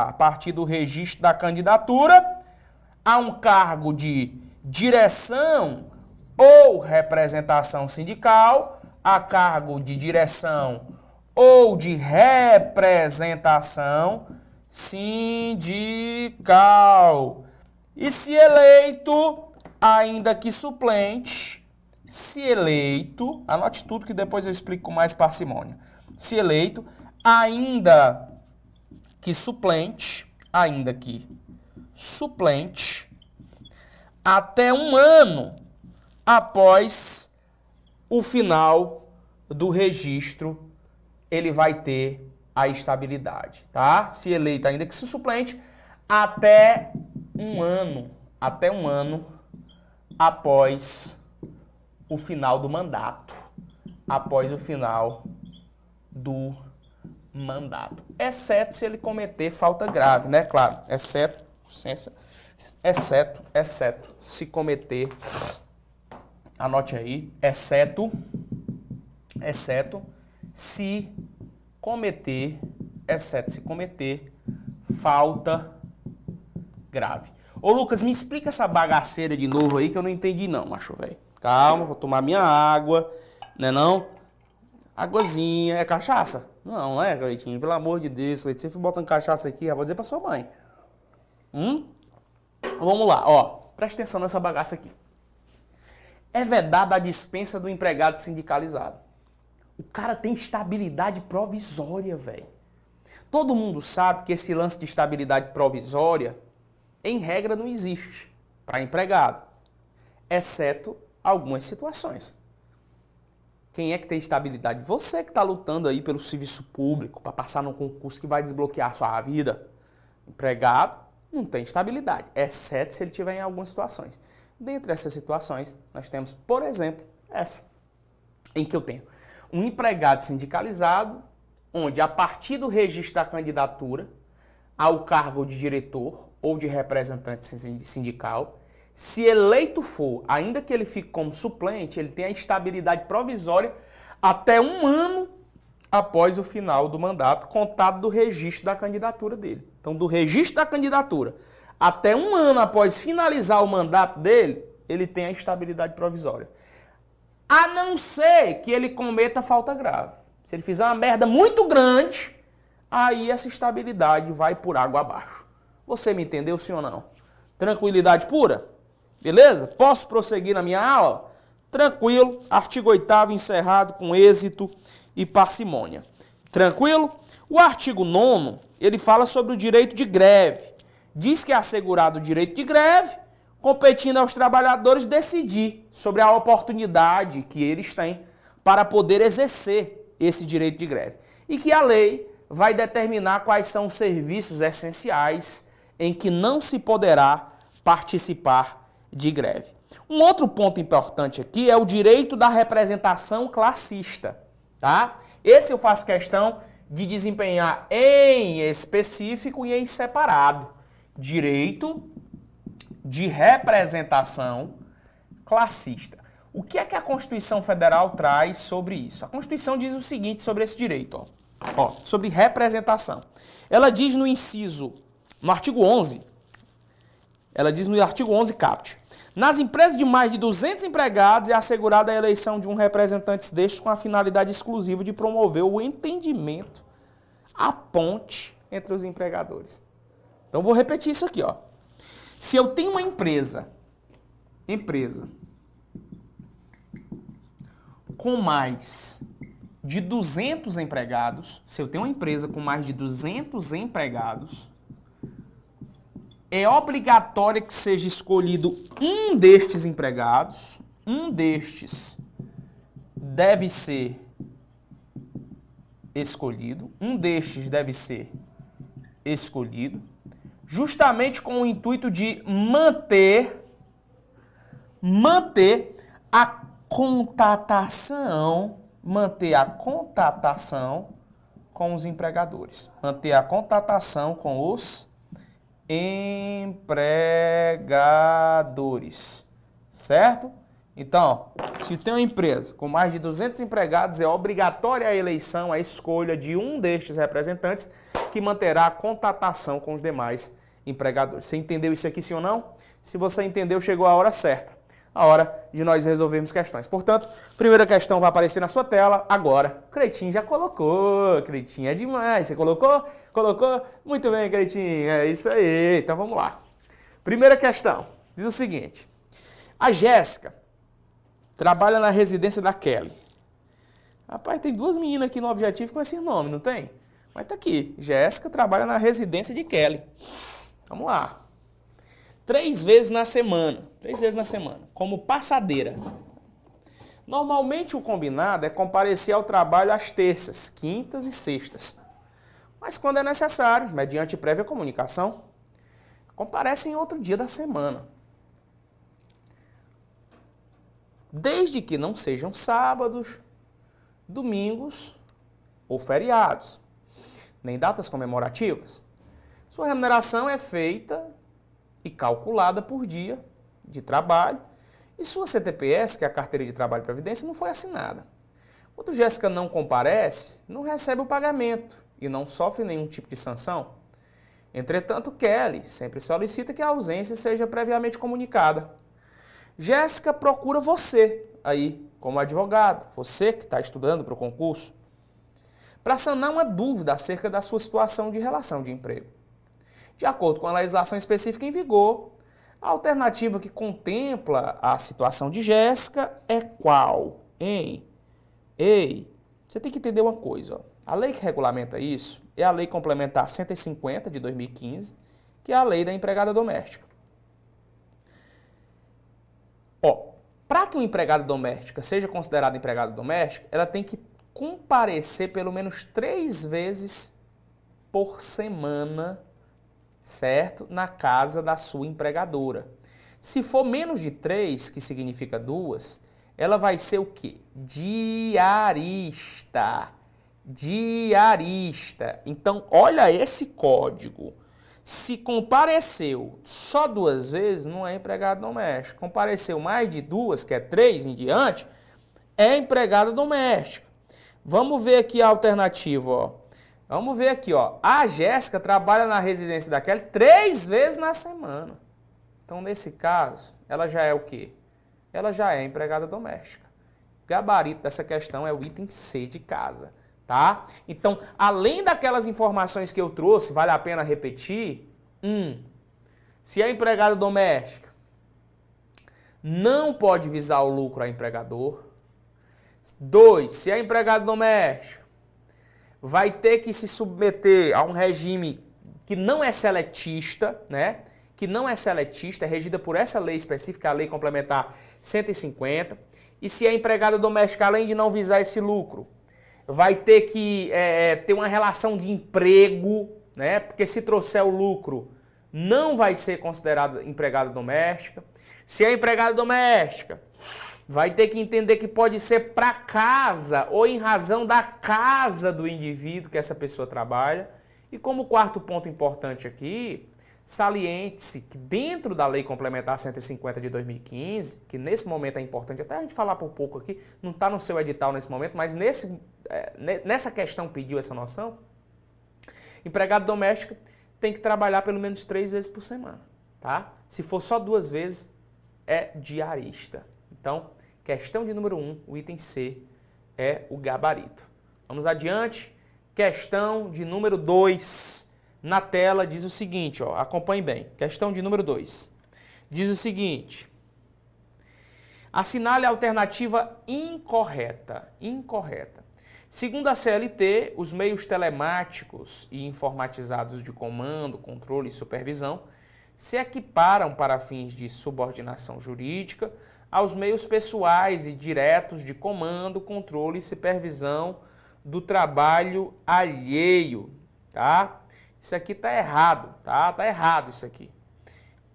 A partir do registro da candidatura, a um cargo de direção ou representação sindical, a cargo de direção ou de representação sindical. E se eleito, ainda que suplente, anote tudo que depois eu explico com mais parcimônia. Se eleito, ainda que suplente, até um ano após o final do registro, ele vai ter a estabilidade, tá? Se eleito, ainda que se suplente, até um ano após o final do mandato. Exceto se ele cometer falta grave, né? Claro, exceto se cometer, anote aí, exceto se cometer falta grave. Ô Lucas, me explica essa bagaceira de novo aí que eu não entendi não, macho velho. Calma, vou tomar minha água, né não? Águazinha, é cachaça? Não é, Cleitinho, pelo amor de Deus, Cleitinho, você foi botando cachaça aqui, já vou dizer pra sua mãe. Vamos lá, ó, presta atenção nessa bagaça aqui. É vedada a dispensa do empregado sindicalizado. O cara tem estabilidade provisória, velho. Todo mundo sabe que esse lance de estabilidade provisória, em regra, não existe. para empregado, exceto algumas situações. Quem é que tem estabilidade? Você que está lutando aí pelo serviço público, para passar num concurso que vai desbloquear a sua vida. Empregado não tem estabilidade, exceto se ele tiver em algumas situações. Dentre essas situações, nós temos, por exemplo, essa, em que eu tenho um empregado sindicalizado, onde a partir do registro da candidatura ao cargo de diretor ou de representante sindical, se eleito for, ainda que ele fique como suplente, ele tem a estabilidade provisória até 1 ano após o final do mandato, contado do registro da candidatura dele. Então, do registro da candidatura até 1 ano após finalizar o mandato dele, ele tem a estabilidade provisória. A não ser que ele cometa falta grave. Se ele fizer uma merda muito grande, aí essa estabilidade vai por água abaixo. Você me entendeu, sim ou não? Tranquilidade pura? Beleza? Posso prosseguir na minha aula? Tranquilo. Artigo 8º encerrado com êxito e parcimônia. Tranquilo? O artigo 9º, ele fala sobre o direito de greve. Diz que é assegurado o direito de greve, competindo aos trabalhadores decidir sobre a oportunidade que eles têm para poder exercer esse direito de greve. E que a lei vai determinar quais são os serviços essenciais em que não se poderá participar de greve. Um outro ponto importante aqui é o direito da representação classista, tá? Esse eu faço questão de desempenhar em específico e em separado. Direito de representação classista. O que é que a Constituição Federal traz sobre isso? A Constituição diz o seguinte sobre esse direito, ó, sobre representação. Ela diz no artigo 11, ela diz no artigo 11 caput: nas empresas de mais de 200 empregados é assegurada a eleição de um representante destes com a finalidade exclusiva de promover o entendimento, a ponte entre os empregadores. Então vou repetir isso aqui, ó. Se eu tenho uma empresa com mais de 200 empregados, se eu tenho uma empresa com mais de 200 empregados, é obrigatório que seja escolhido um destes empregados, um destes deve ser escolhido, justamente com o intuito de manter a contatação com os empregadores, manter a contatação com os empregadores, certo? Então, se tem uma empresa com mais de 200 empregados, é obrigatória a eleição, a escolha de um destes representantes que manterá a contatação com os demais empregadores. Você entendeu isso aqui, sim ou não? Se você entendeu, chegou a hora certa. A hora de nós resolvermos questões. Portanto, primeira questão vai aparecer na sua tela agora. Cleitinho já colocou. Cleitinho é demais. Você colocou? Colocou? Muito bem, Cleitinho. É isso aí. Então vamos lá. Primeira questão. Diz o seguinte. A Jéssica trabalha na residência da Kelly. Rapaz, tem 2 meninas aqui no Objetivo com esse nome, não tem? Mas tá aqui. Jéssica trabalha na residência de Kelly. Vamos lá. 3 vezes na semana, como passadeira. Normalmente o combinado é comparecer ao trabalho às terças, quintas e sextas. Mas quando é necessário, mediante prévia comunicação, comparece em outro dia da semana. Desde que não sejam sábados, domingos ou feriados, nem datas comemorativas. Sua remuneração é feita e calculada por dia de trabalho, e sua CTPS, que é a Carteira de Trabalho e Previdência, não foi assinada. Quando Jéssica não comparece, não recebe o pagamento e não sofre nenhum tipo de sanção. Entretanto, Kelly sempre solicita que a ausência seja previamente comunicada. Jéssica procura você aí, como advogado, você que está estudando para o concurso, para sanar uma dúvida acerca da sua situação de relação de emprego. De acordo com a legislação específica em vigor, a alternativa que contempla a situação de Jéssica é qual? Ei, você tem que entender uma coisa. Ó. A lei que regulamenta isso é a Lei Complementar 150 de 2015, que é a lei da empregada doméstica. Ó, para que uma empregada doméstica seja considerada empregada doméstica, ela tem que comparecer pelo menos 3 vezes por semana, certo? Na casa da sua empregadora. Se for menos de 3, que significa 2, ela vai ser o quê? Diarista. Diarista. Então, olha esse código. Se compareceu só 2 vezes, não é empregado doméstico. Compareceu mais de 2, que é 3 em diante, é empregada doméstica. Vamos ver aqui a alternativa, ó. Vamos ver aqui, ó. A Jéssica trabalha na residência da Kelly 3 vezes na semana. Então, nesse caso, ela já é o quê? Ela já é empregada doméstica. O gabarito dessa questão é o item C de casa, tá? Então, além daquelas informações que eu trouxe, vale a pena repetir. Se é empregada doméstica, não pode visar o lucro ao empregador. 2, se é empregado doméstico, vai ter que se submeter a um regime que não é seletista, né? Que não é seletista, é regida por essa lei específica, a Lei Complementar 150. E se é empregada doméstica, além de não visar esse lucro, vai ter que ter uma relação de emprego, né? Porque se trouxer o lucro, não vai ser considerada empregada doméstica. Se é empregada doméstica, vai ter que entender que pode ser para casa ou em razão da casa do indivíduo que essa pessoa trabalha. E como quarto ponto importante aqui, saliente-se que dentro da Lei Complementar 150 de 2015, que nesse momento é importante até a gente falar por pouco aqui, não está no seu edital nesse momento, mas nessa questão pediu essa noção, empregado doméstico tem que trabalhar pelo menos 3 vezes por semana, tá? Se for só 2 vezes, é diarista. Então, questão de número 1, o item C é o gabarito. Vamos adiante. Questão de número 2. Na tela diz o seguinte, ó, acompanhe bem. Questão de número 2. Diz o seguinte. Assinale a alternativa incorreta. Incorreta. Segundo a CLT, os meios telemáticos e informatizados de comando, controle e supervisão se equiparam para fins de subordinação jurídica aos meios pessoais e diretos de comando, controle e supervisão do trabalho alheio, tá? Isso aqui tá errado, tá? Tá errado isso aqui.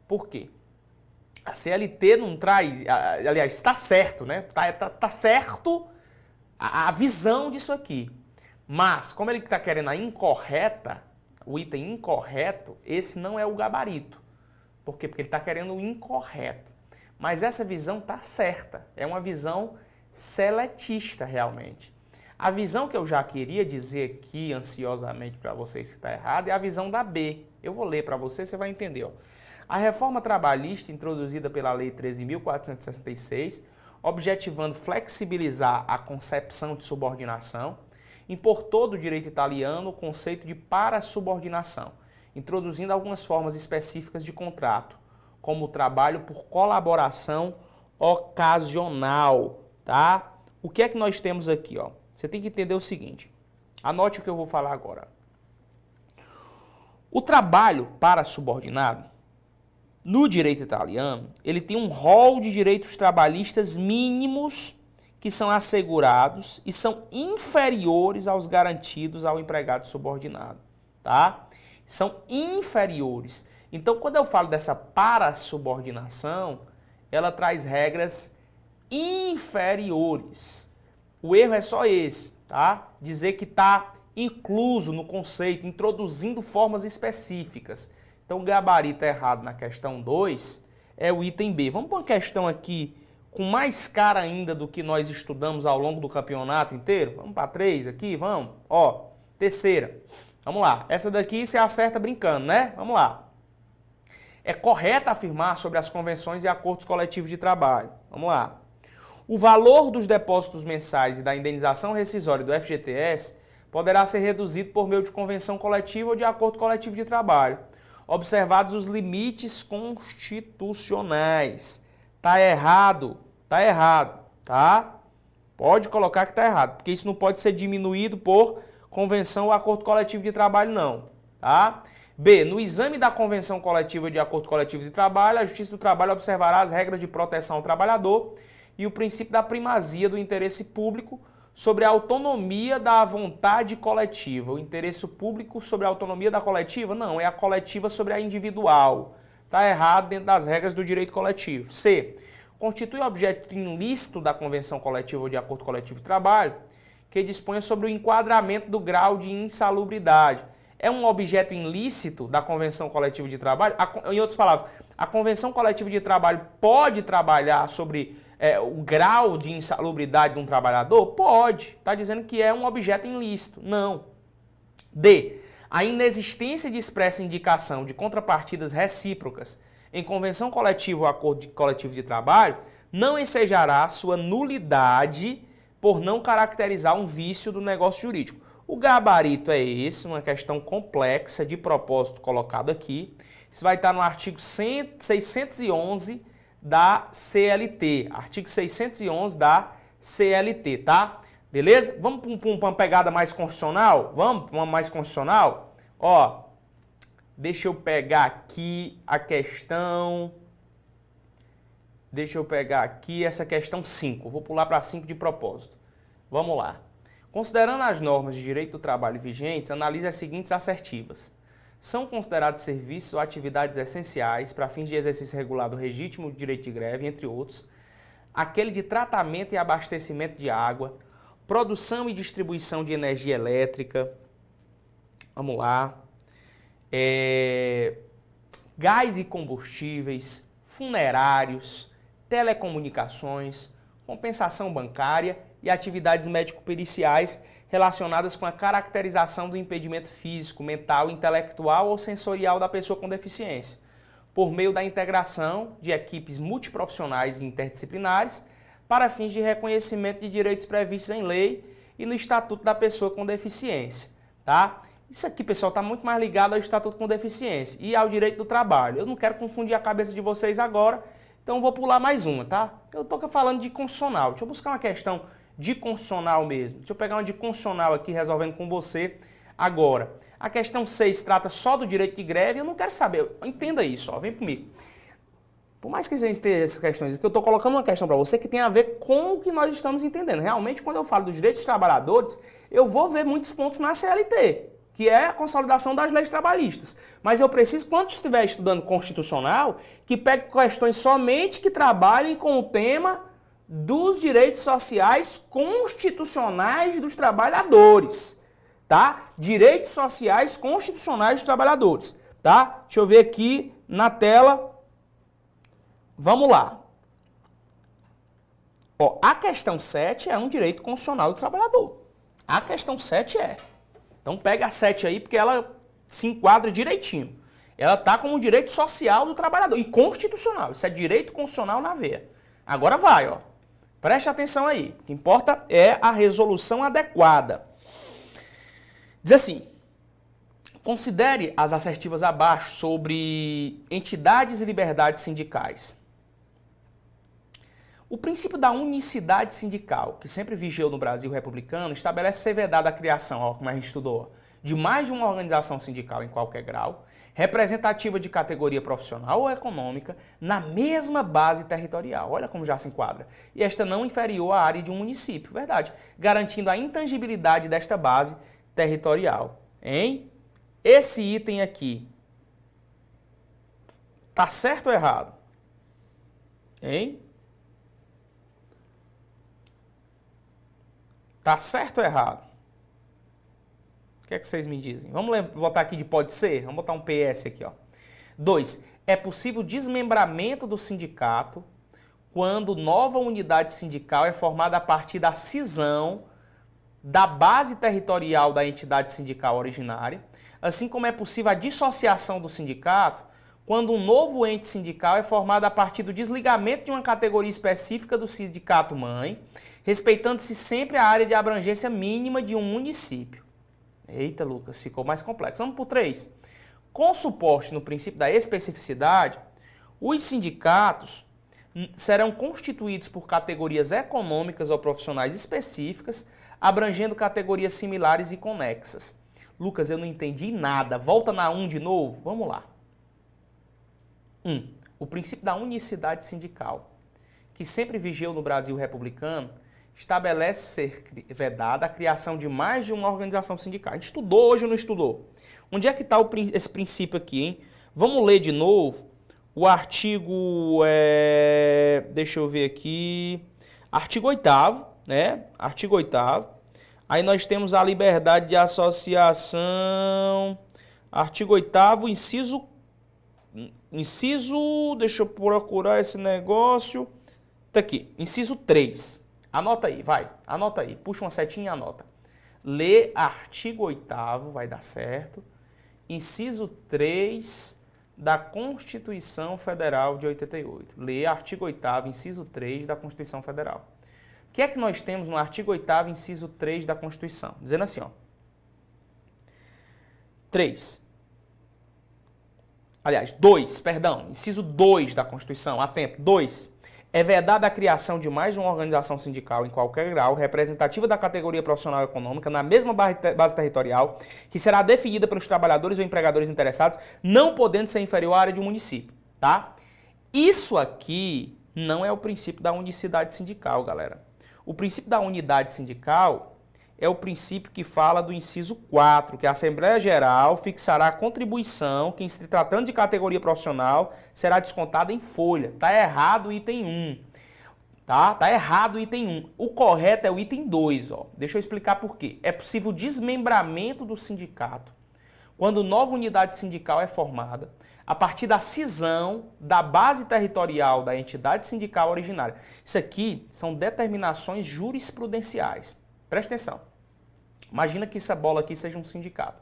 Por quê? A CLT não traz, aliás, está certo, né? Tá certo a visão disso aqui. Mas, como ele está querendo a incorreta, o item incorreto, esse não é o gabarito. Por quê? Porque ele está querendo o incorreto. Mas essa visão está certa. É uma visão seletista, realmente. A visão que eu já queria dizer aqui, ansiosamente para vocês que está errado, é a visão da B. Eu vou ler para você, você vai entender. Ó. A reforma trabalhista introduzida pela Lei 13.466, objetivando flexibilizar a concepção de subordinação, importou do direito italiano o conceito de parasubordinação, introduzindo algumas formas específicas de contrato, como o trabalho por colaboração ocasional, tá? O que é que nós temos aqui, ó? Você tem que entender o seguinte, anote o que eu vou falar agora. O trabalho parasubordinado, no direito italiano, ele tem um rol de direitos trabalhistas mínimos que são assegurados e são inferiores aos garantidos ao empregado subordinado, tá? São inferiores. Então, quando eu falo dessa parasubordinação, ela traz regras inferiores. O erro é só esse, tá? Dizer que está incluso no conceito, introduzindo formas específicas. Então, o gabarito errado na questão 2 é o item B. Vamos para uma questão aqui com mais cara ainda do que nós estudamos ao longo do campeonato inteiro? Vamos para 3 aqui, vamos? Ó, terceira. Vamos lá. Essa daqui você acerta brincando, né? Vamos lá. É correto afirmar sobre as convenções e acordos coletivos de trabalho. Vamos lá. O valor dos depósitos mensais e da indenização rescisória do FGTS poderá ser reduzido por meio de convenção coletiva ou de acordo coletivo de trabalho, observados os limites constitucionais. Tá errado, tá? Pode colocar que tá errado, porque isso não pode ser diminuído por convenção ou acordo coletivo de trabalho, não, tá? B. No exame da convenção coletiva de acordo coletivo de trabalho, a Justiça do Trabalho observará as regras de proteção ao trabalhador e o princípio da primazia do interesse público sobre a autonomia da vontade coletiva. O interesse público sobre a autonomia da coletiva? Não, é a coletiva sobre a individual. Está errado dentro das regras do direito coletivo. C. Constitui objeto ilícito da convenção coletiva ou de acordo coletivo de trabalho que disponha sobre o enquadramento do grau de insalubridade. É um objeto ilícito da convenção coletiva de trabalho? Em outras palavras, a convenção coletiva de trabalho pode trabalhar sobre o grau de insalubridade de um trabalhador? Pode. Está dizendo que é um objeto ilícito. Não. D. A inexistência de expressa indicação de contrapartidas recíprocas em convenção coletiva ou acordo coletivo de trabalho não ensejará sua nulidade por não caracterizar um vício do negócio jurídico. O gabarito é esse, uma questão complexa de propósito colocado aqui. Isso vai estar no artigo 611 da CLT. Artigo 611 da CLT, tá? Beleza? Vamos para uma pegada mais constitucional? Vamos para uma mais constitucional? Ó, deixa eu pegar aqui a questão... Deixa eu pegar aqui essa questão 5. Vou pular para 5 de propósito. Vamos lá. Considerando as normas de direito do trabalho vigentes, analise as seguintes assertivas. São considerados serviços ou atividades essenciais para fins de exercício regular do legítimo direito de greve, entre outros, aquele de tratamento e abastecimento de água, produção e distribuição de energia elétrica, vamos lá, gás e combustíveis, funerários, telecomunicações, compensação bancária e atividades médico-periciais relacionadas com a caracterização do impedimento físico, mental, intelectual ou sensorial da pessoa com deficiência, por meio da integração de equipes multiprofissionais e interdisciplinares para fins de reconhecimento de direitos previstos em lei e no Estatuto da Pessoa com Deficiência, tá? Isso aqui, pessoal, está muito mais ligado ao Estatuto com Deficiência e ao direito do trabalho. Eu não quero confundir a cabeça de vocês agora, então vou pular mais uma, tá? Eu estou falando de constitucional. Deixa eu buscar uma questão de constitucional mesmo. Deixa eu pegar uma de constitucional aqui, resolvendo com você agora. A questão 6 trata só do direito de greve, eu não quero saber. Entenda isso, ó, vem comigo. Por mais que a gente tenha essas questões aqui, eu estou colocando uma questão para você que tem a ver com o que nós estamos entendendo. Realmente, quando eu falo dos direitos dos trabalhadores, eu vou ver muitos pontos na CLT, que é a consolidação das leis trabalhistas. Mas eu preciso, quando estiver estudando constitucional, que pegue questões somente que trabalhem com o tema dos direitos sociais constitucionais dos trabalhadores, tá? Direitos sociais constitucionais dos trabalhadores, tá? Deixa eu ver aqui na tela. Vamos lá. Ó, a questão 7 é um direito constitucional do trabalhador. A questão 7 é. Então pega a 7 aí, porque ela se enquadra direitinho. Ela tá como um direito social do trabalhador. E constitucional. Isso é direito constitucional na veia. Agora vai, ó. Preste atenção aí. O que importa é a resolução adequada. Diz assim. Considere as assertivas abaixo sobre entidades e liberdades sindicais. O princípio da unicidade sindical, que sempre vigiou no Brasil republicano, estabelece ser vedada a criação, ó, como a gente estudou, de mais de uma organização sindical em qualquer grau, representativa de categoria profissional ou econômica, na mesma base territorial. Olha como já se enquadra. E esta não inferior à área de um município, verdade, garantindo a intangibilidade desta base territorial. Hein? Esse item aqui, tá certo ou errado? Hein? Tá certo ou errado? O que é que vocês me dizem? Vamos botar aqui de pode ser? Vamos botar um PS aqui, ó. 2. É possível desmembramento do sindicato quando nova unidade sindical é formada a partir da cisão da base territorial da entidade sindical originária, assim como é possível a dissociação do sindicato quando um novo ente sindical é formado a partir do desligamento de uma categoria específica do sindicato-mãe, respeitando-se sempre a área de abrangência mínima de um município. Eita, Lucas, ficou mais complexo. Vamos por 3. Com suporte no princípio da especificidade, os sindicatos serão constituídos por categorias econômicas ou profissionais específicas, abrangendo categorias similares e conexas. Lucas, eu não entendi nada. Volta na 1 de novo. Vamos lá. 1. O princípio da unicidade sindical, que sempre vigiou no Brasil republicano, estabelece ser vedada a criação de mais de uma organização sindical. A gente estudou hoje ou não estudou? Onde é que está esse princípio aqui, hein? Vamos ler de novo o artigo... deixa eu ver aqui... Artigo 8º, né? Artigo 8º. Aí nós temos a liberdade de associação. Artigo 8º, inciso... Deixa eu procurar esse negócio. Tá aqui. Inciso 3. Anota aí, vai. Anota aí. Puxa uma setinha e anota. Lê artigo 8º, vai dar certo. Inciso 3 da Constituição Federal de 88. Lê artigo 8º, inciso 3 da Constituição Federal. O que é que nós temos no artigo 8º, inciso 3 da Constituição? Dizendo assim, ó. 2, perdão. Inciso 2 da Constituição. Atento. 2. É vedada a criação de mais de uma organização sindical em qualquer grau, representativa da categoria profissional e econômica, na mesma base territorial, que será definida pelos trabalhadores ou empregadores interessados, não podendo ser inferior à área de um município, tá? Isso aqui não é o princípio da unicidade sindical, galera. O princípio da unidade sindical é o princípio que fala do inciso 4, que a Assembleia Geral fixará a contribuição que, em se tratando de categoria profissional, será descontada em folha. Tá errado o item 1. Tá errado o item 1. O correto é o item 2, ó. Deixa eu explicar por quê. É possível desmembramento do sindicato quando nova unidade sindical é formada a partir da cisão da base territorial da entidade sindical originária. Isso aqui são determinações jurisprudenciais. Presta atenção. Imagina que essa bola aqui seja um sindicato.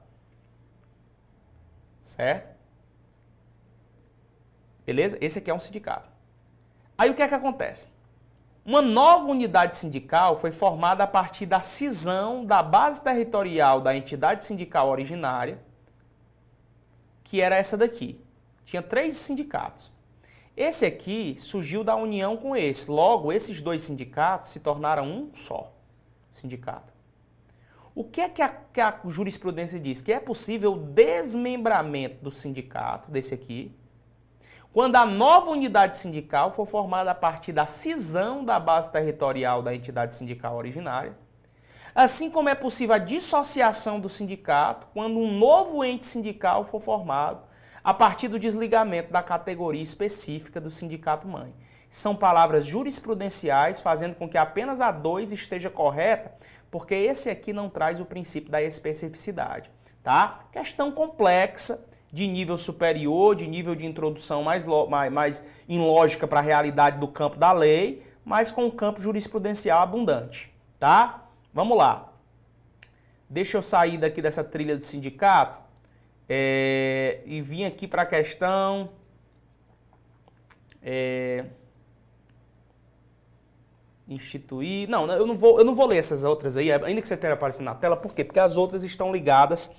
Certo? Beleza? Esse aqui é um sindicato. Aí o que é que acontece? Uma nova unidade sindical foi formada a partir da cisão da base territorial da entidade sindical originária, que era essa daqui. Tinha 3 sindicatos. Esse aqui surgiu da união com esse. Logo, esses 2 sindicatos se tornaram um só sindicato. O que é que a jurisprudência diz? Que é possível desmembramento do sindicato, desse aqui, quando a nova unidade sindical for formada a partir da cisão da base territorial da entidade sindical originária, assim como é possível a dissociação do sindicato quando um novo ente sindical for formado a partir do desligamento da categoria específica do sindicato-mãe. São palavras jurisprudenciais, fazendo com que apenas a 2 esteja correta, porque esse aqui não traz o princípio da especificidade, tá? Questão complexa, de nível superior, de nível de introdução mais em lógica para a realidade do campo da lei, mas com um campo jurisprudencial abundante, tá? Vamos lá. Deixa eu sair daqui dessa trilha do sindicato e vir aqui para a questão... instituir... Não, eu não vou ler essas outras aí, ainda que você tenha aparecido na tela. Por quê? Porque as outras estão ligadas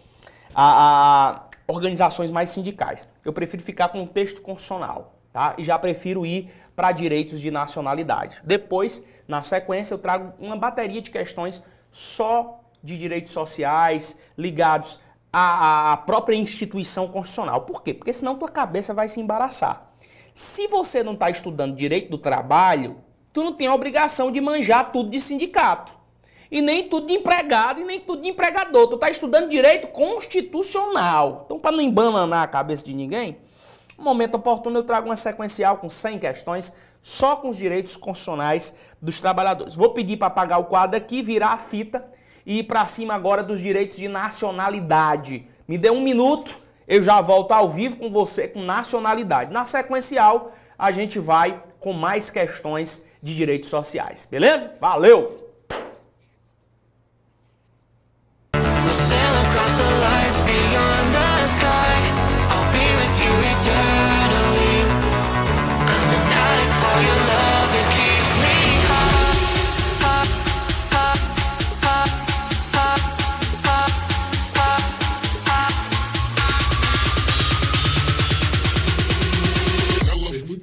a organizações mais sindicais. Eu prefiro ficar com o texto constitucional, tá? E já prefiro ir para direitos de nacionalidade. Depois, na sequência, eu trago uma bateria de questões só de direitos sociais ligados à própria instituição constitucional. Por quê? Porque senão tua cabeça vai se embaraçar. Se você não está estudando direito do trabalho, tu não tem a obrigação de manjar tudo de sindicato. E nem tudo de empregado e nem tudo de empregador. Tu tá estudando direito constitucional. Então, para não embananar a cabeça de ninguém, no momento oportuno eu trago uma sequencial com 100 questões só com os direitos constitucionais dos trabalhadores. Vou pedir para apagar o quadro aqui, virar a fita e ir para cima agora dos direitos de nacionalidade. Me dê 1 minuto, eu já volto ao vivo com você com nacionalidade. Na sequencial, a gente vai com mais questões de direitos sociais. Beleza? Valeu!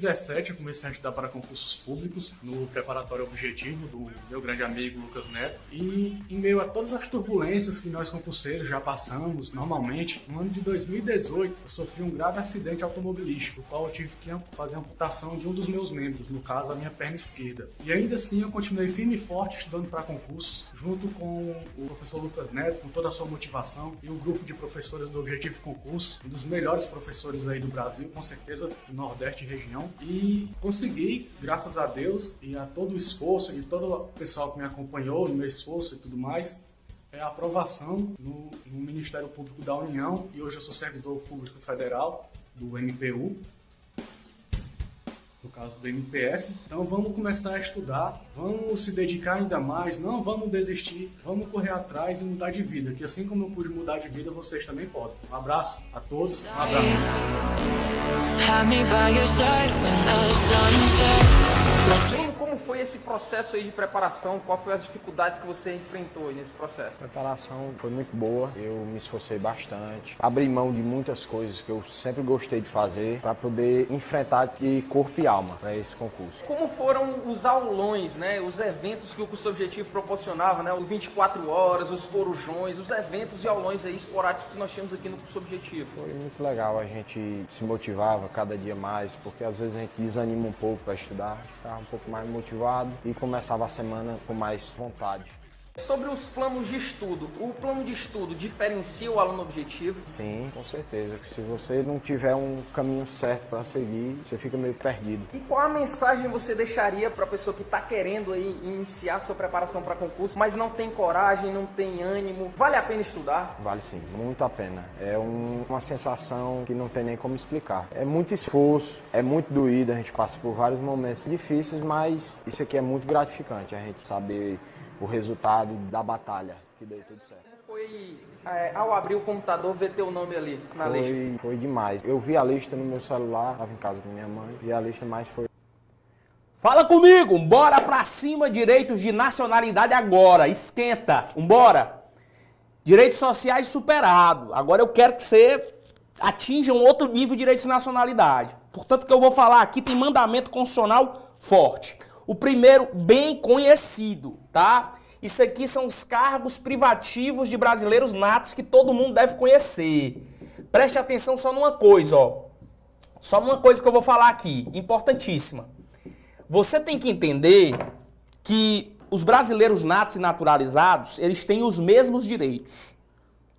Em 2017 eu comecei a estudar para concursos públicos no preparatório objetivo do meu grande amigo Lucas Neto. E em meio a todas as turbulências que nós concurseiros já passamos normalmente, no ano de 2018 eu sofri um grave acidente automobilístico, no qual eu tive que fazer a amputação de um dos meus membros, no caso a minha perna esquerda. E ainda assim eu continuei firme e forte estudando para concursos, junto com o professor Lucas Neto, com toda a sua motivação, e o grupo de professores do Objetivo Concurso, um dos melhores professores aí do Brasil, com certeza do Nordeste e região. E consegui, graças a Deus e a todo o esforço e todo o pessoal que me acompanhou no meu esforço e tudo mais, a aprovação no Ministério Público da União, e hoje eu sou servidor público federal do MPU, no caso do MPF. Então vamos começar a estudar, vamos se dedicar ainda mais, não vamos desistir, vamos correr atrás e mudar de vida, que assim como eu pude mudar de vida, vocês também podem. Um abraço a todos, um abraço. Como foi esse processo aí de preparação? Qual foi as dificuldades que você enfrentou aí nesse processo? A preparação foi muito boa, eu me esforcei bastante, abri mão de muitas coisas que eu sempre gostei de fazer para poder enfrentar de corpo e alma para esse concurso. Como foram os aulões, né? Os eventos que o curso objetivo proporcionava, né? Os 24 horas, os corujões, os eventos e aulões aí esporádicos que nós tínhamos aqui no curso objetivo. Foi muito legal, a gente se motivava cada dia mais, porque às vezes a gente desanima um pouco para estudar, ficava um pouco mais motivado e começava a semana com mais vontade. Sobre os planos de estudo, o plano de estudo diferencia o aluno objetivo? Sim, com certeza, que se você não tiver um caminho certo para seguir, você fica meio perdido. E qual a mensagem você deixaria para a pessoa que está querendo aí iniciar sua preparação para concurso, mas não tem coragem, não tem ânimo? Vale a pena estudar? Vale sim, muito a pena. É uma sensação que não tem nem como explicar. É muito esforço, é muito doído, a gente passa por vários momentos difíceis, mas isso aqui é muito gratificante, a gente saber o resultado da batalha, que deu tudo certo. Foi ao abrir o computador ver teu nome ali na lista? Foi demais. Eu vi a lista no meu celular, estava em casa com minha mãe, vi a lista, mas foi... Fala comigo, bora pra cima, direitos de nacionalidade agora, esquenta, bora. Direitos sociais superado, agora eu quero que você atinja um outro nível de direitos de nacionalidade. Portanto, o que eu vou falar aqui tem mandamento constitucional forte. O primeiro, bem conhecido, tá? Isso aqui são os cargos privativos de brasileiros natos que todo mundo deve conhecer. Preste atenção só numa coisa, ó. Só numa coisa que eu vou falar aqui, importantíssima. Você tem que entender que os brasileiros natos e naturalizados, eles têm os mesmos direitos,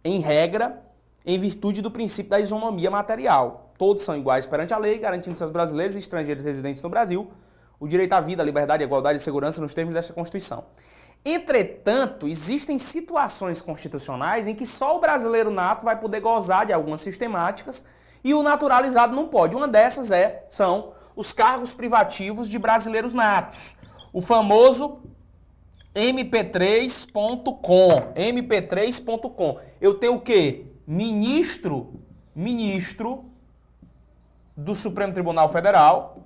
em regra, em virtude do princípio da isonomia material. Todos são iguais perante a lei, garantindo seus brasileiros e estrangeiros residentes no Brasil o direito à vida, à liberdade, à igualdade e segurança nos termos desta Constituição. Entretanto, existem situações constitucionais em que só o brasileiro nato vai poder gozar de algumas sistemáticas e o naturalizado não pode. Uma dessas são os cargos privativos de brasileiros natos. O famoso mp3.com. mp3.com. Eu tenho o quê? Ministro do Supremo Tribunal Federal.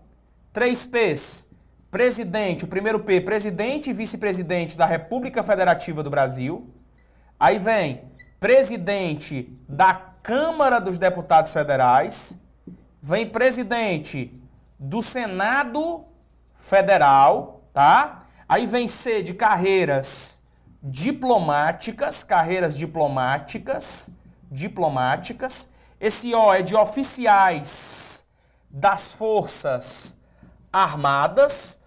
3 P's. Presidente, o primeiro P, presidente e vice-presidente da República Federativa do Brasil. Aí vem presidente da Câmara dos Deputados Federais. Vem presidente do Senado Federal, tá? Aí vem C de carreiras diplomáticas. Esse O é de oficiais das Forças Armadas,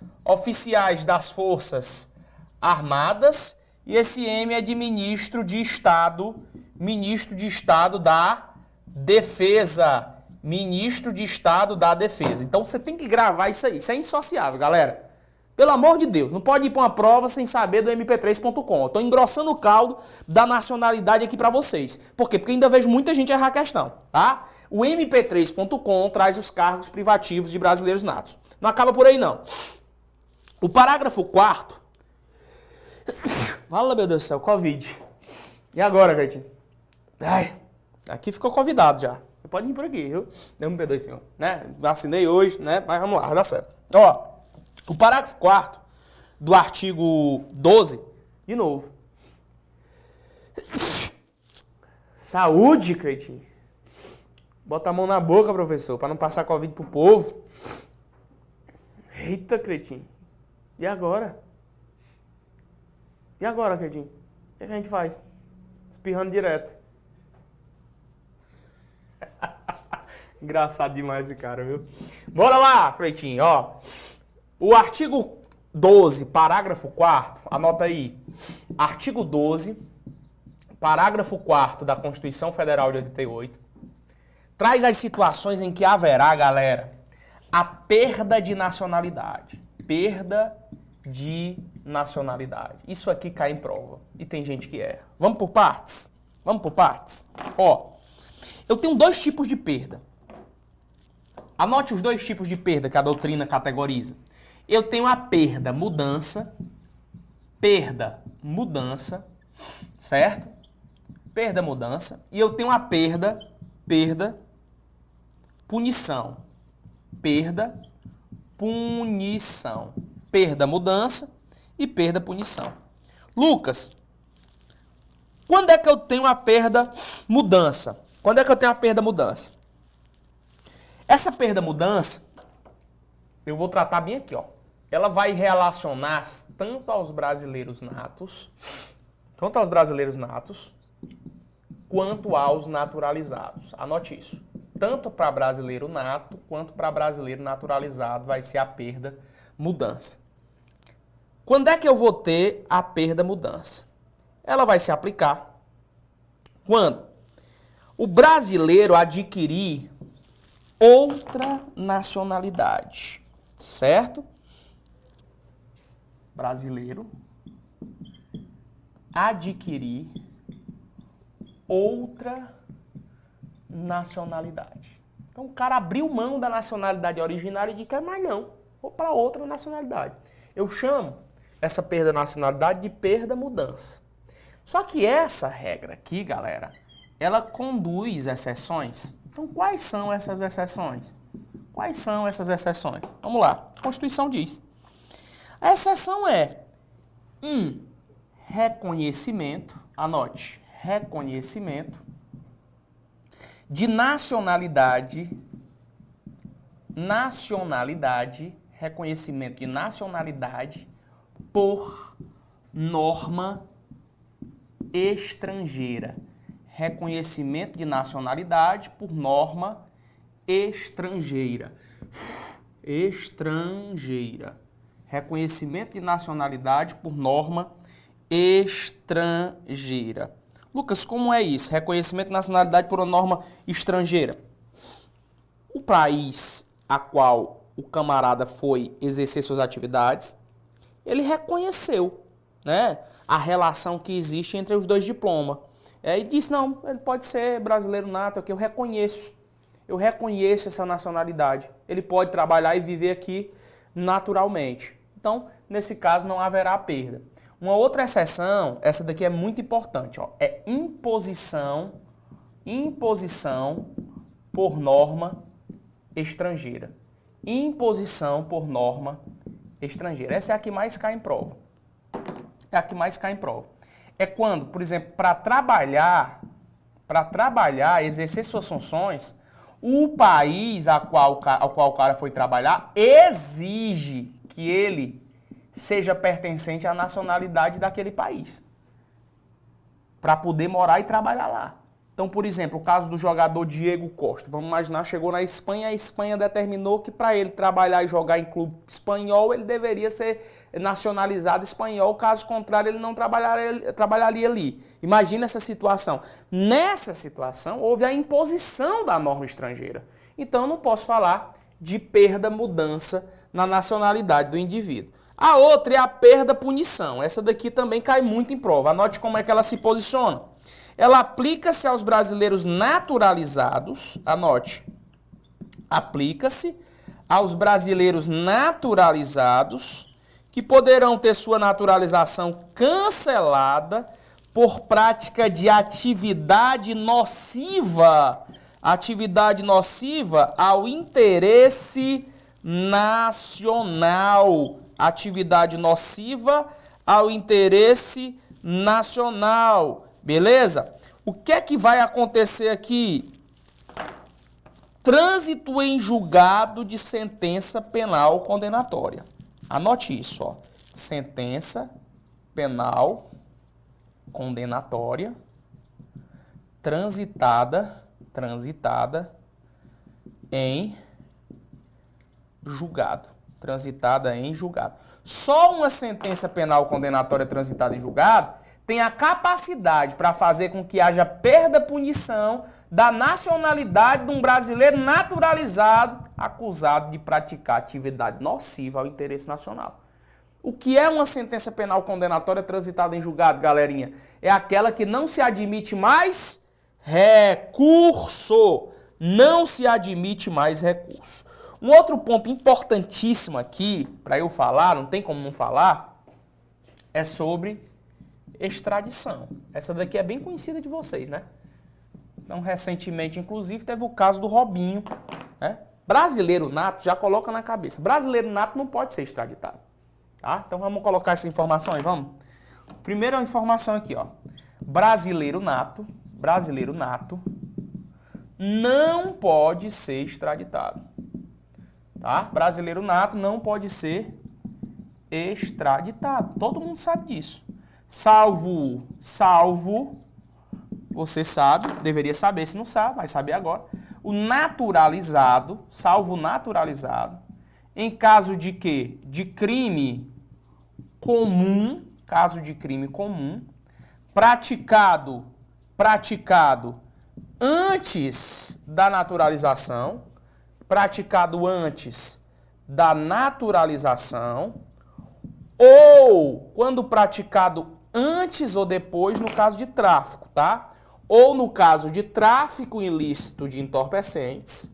e esse M é de ministro de Estado da Defesa, Então você tem que gravar isso aí, isso é indissociável, galera. Pelo amor de Deus, não pode ir para uma prova sem saber do mp3.com. Eu tô engrossando o caldo da nacionalidade aqui para vocês. Por quê? Porque ainda vejo muita gente errar a questão, tá? O mp3.com traz os cargos privativos de brasileiros natos. Não acaba por aí, não. O parágrafo 4º... Fala, meu Deus do céu, Covid. E agora, Gaitinho? Ai, aqui ficou convidado já. Você pode vir por aqui, viu? Deu um P2, senhor. Né? Vacinei hoje, né? Mas vamos lá, vai dar certo. Ó, o parágrafo 4º do artigo 12, de novo. Saúde, Cleitinho. Bota a mão na boca, professor, para não passar Covid pro povo. Eita, Cretinho. E agora? E agora, Cretinho? O que a gente faz? Espirrando direto. Engraçado demais esse cara, viu? Bora lá, Cretinho, ó. O artigo 12, parágrafo 4º, anota aí. Artigo 12, parágrafo 4º da Constituição Federal de 88, traz as situações em que haverá, galera, a perda de nacionalidade. Perda de nacionalidade. Isso aqui cai em prova. E tem gente que erra. Vamos por partes? Vamos por partes? Ó, eu tenho dois tipos de perda. Anote os dois tipos de perda que a doutrina categoriza. Eu tenho a perda, mudança, certo? Perda, mudança. E eu tenho a perda, punição. Perda, punição. Perda, mudança e perda, punição. Lucas, quando é que eu tenho a perda, mudança? Quando é que eu tenho a perda, mudança? Essa perda, mudança, eu vou tratar bem aqui, ó. Ela vai relacionar tanto aos brasileiros natos, quanto aos naturalizados. Anote isso. Tanto para brasileiro nato, quanto para brasileiro naturalizado vai ser a perda, mudança. Quando é que eu vou ter a perda, mudança? Ela vai se aplicar quando o brasileiro adquirir outra nacionalidade, certo? Brasileiro adquirir outra nacionalidade. Então o cara abriu mão da nacionalidade originária e disse, quer mais não, vou para outra nacionalidade. Eu chamo essa perda de nacionalidade de perda, mudança. Só que essa regra aqui, galera, ela conduz exceções. Então, quais são essas exceções? Quais são essas exceções? Vamos lá. A Constituição diz. A exceção é reconhecimento, anote, reconhecimento de nacionalidade, reconhecimento de nacionalidade por norma estrangeira. Reconhecimento de nacionalidade por norma estrangeira. Reconhecimento de nacionalidade por norma estrangeira. Lucas, como é isso? Reconhecimento de nacionalidade por uma norma estrangeira. O país a qual o camarada foi exercer suas atividades, ele reconheceu, né, a relação que existe entre os dois diplomas. E disse, não, ele pode ser brasileiro nato, que eu reconheço essa nacionalidade. Ele pode trabalhar e viver aqui naturalmente. Então, nesse caso, não haverá perda. Uma outra exceção, essa daqui é muito importante, ó, é imposição por norma estrangeira. Imposição por norma estrangeira. Essa é a que mais cai em prova. É quando, por exemplo, para trabalhar, exercer suas funções, o país ao qual o cara foi trabalhar exige que ele seja pertencente à nacionalidade daquele país, para poder morar e trabalhar lá. Então, por exemplo, o caso do jogador Diego Costa. Vamos imaginar, chegou na Espanha, a Espanha determinou que para ele trabalhar e jogar em clube espanhol, ele deveria ser nacionalizado espanhol, caso contrário, ele não trabalharia ali. Imagina essa situação. Nessa situação, houve a imposição da norma estrangeira. Então, eu não posso falar de perda, mudança na nacionalidade do indivíduo. A outra é a perda, punição. Essa daqui também cai muito em prova. Anote como é que ela se posiciona. Ela aplica-se aos brasileiros naturalizados, anote, aplica-se aos brasileiros naturalizados que poderão ter sua naturalização cancelada por prática de atividade nociva ao interesse nacional. Atividade nociva ao interesse nacional. Beleza? O que é que vai acontecer aqui? Trânsito em julgado de sentença penal condenatória. Anote isso, ó. Sentença penal condenatória transitada em julgado. Transitada em julgado. Só uma sentença penal condenatória transitada em julgado tem a capacidade para fazer com que haja perda, punição da nacionalidade de um brasileiro naturalizado acusado de praticar atividade nociva ao interesse nacional. O que é uma sentença penal condenatória transitada em julgado, galerinha? É aquela que não se admite mais recurso. Não se admite mais recurso. Um outro ponto importantíssimo aqui, para eu falar, não tem como não falar, é sobre extradição. Essa daqui é bem conhecida de vocês, né? Então, recentemente, inclusive, teve o caso do Robinho, né? Brasileiro nato, já coloca na cabeça. Brasileiro nato não pode ser extraditado. Tá? Então, vamos colocar essa informação aí, vamos? Primeira informação aqui, ó. Brasileiro nato não pode ser extraditado. Tá? Brasileiro nato não pode ser extraditado. Todo mundo sabe disso. Salvo, você sabe, deveria saber, se não sabe, vai saber agora. O naturalizado, salvo naturalizado, em caso de quê? De crime comum, caso de crime comum, praticado antes da naturalização, ou quando praticado antes ou depois no caso de tráfico, tá? Ou no caso de tráfico ilícito de entorpecentes,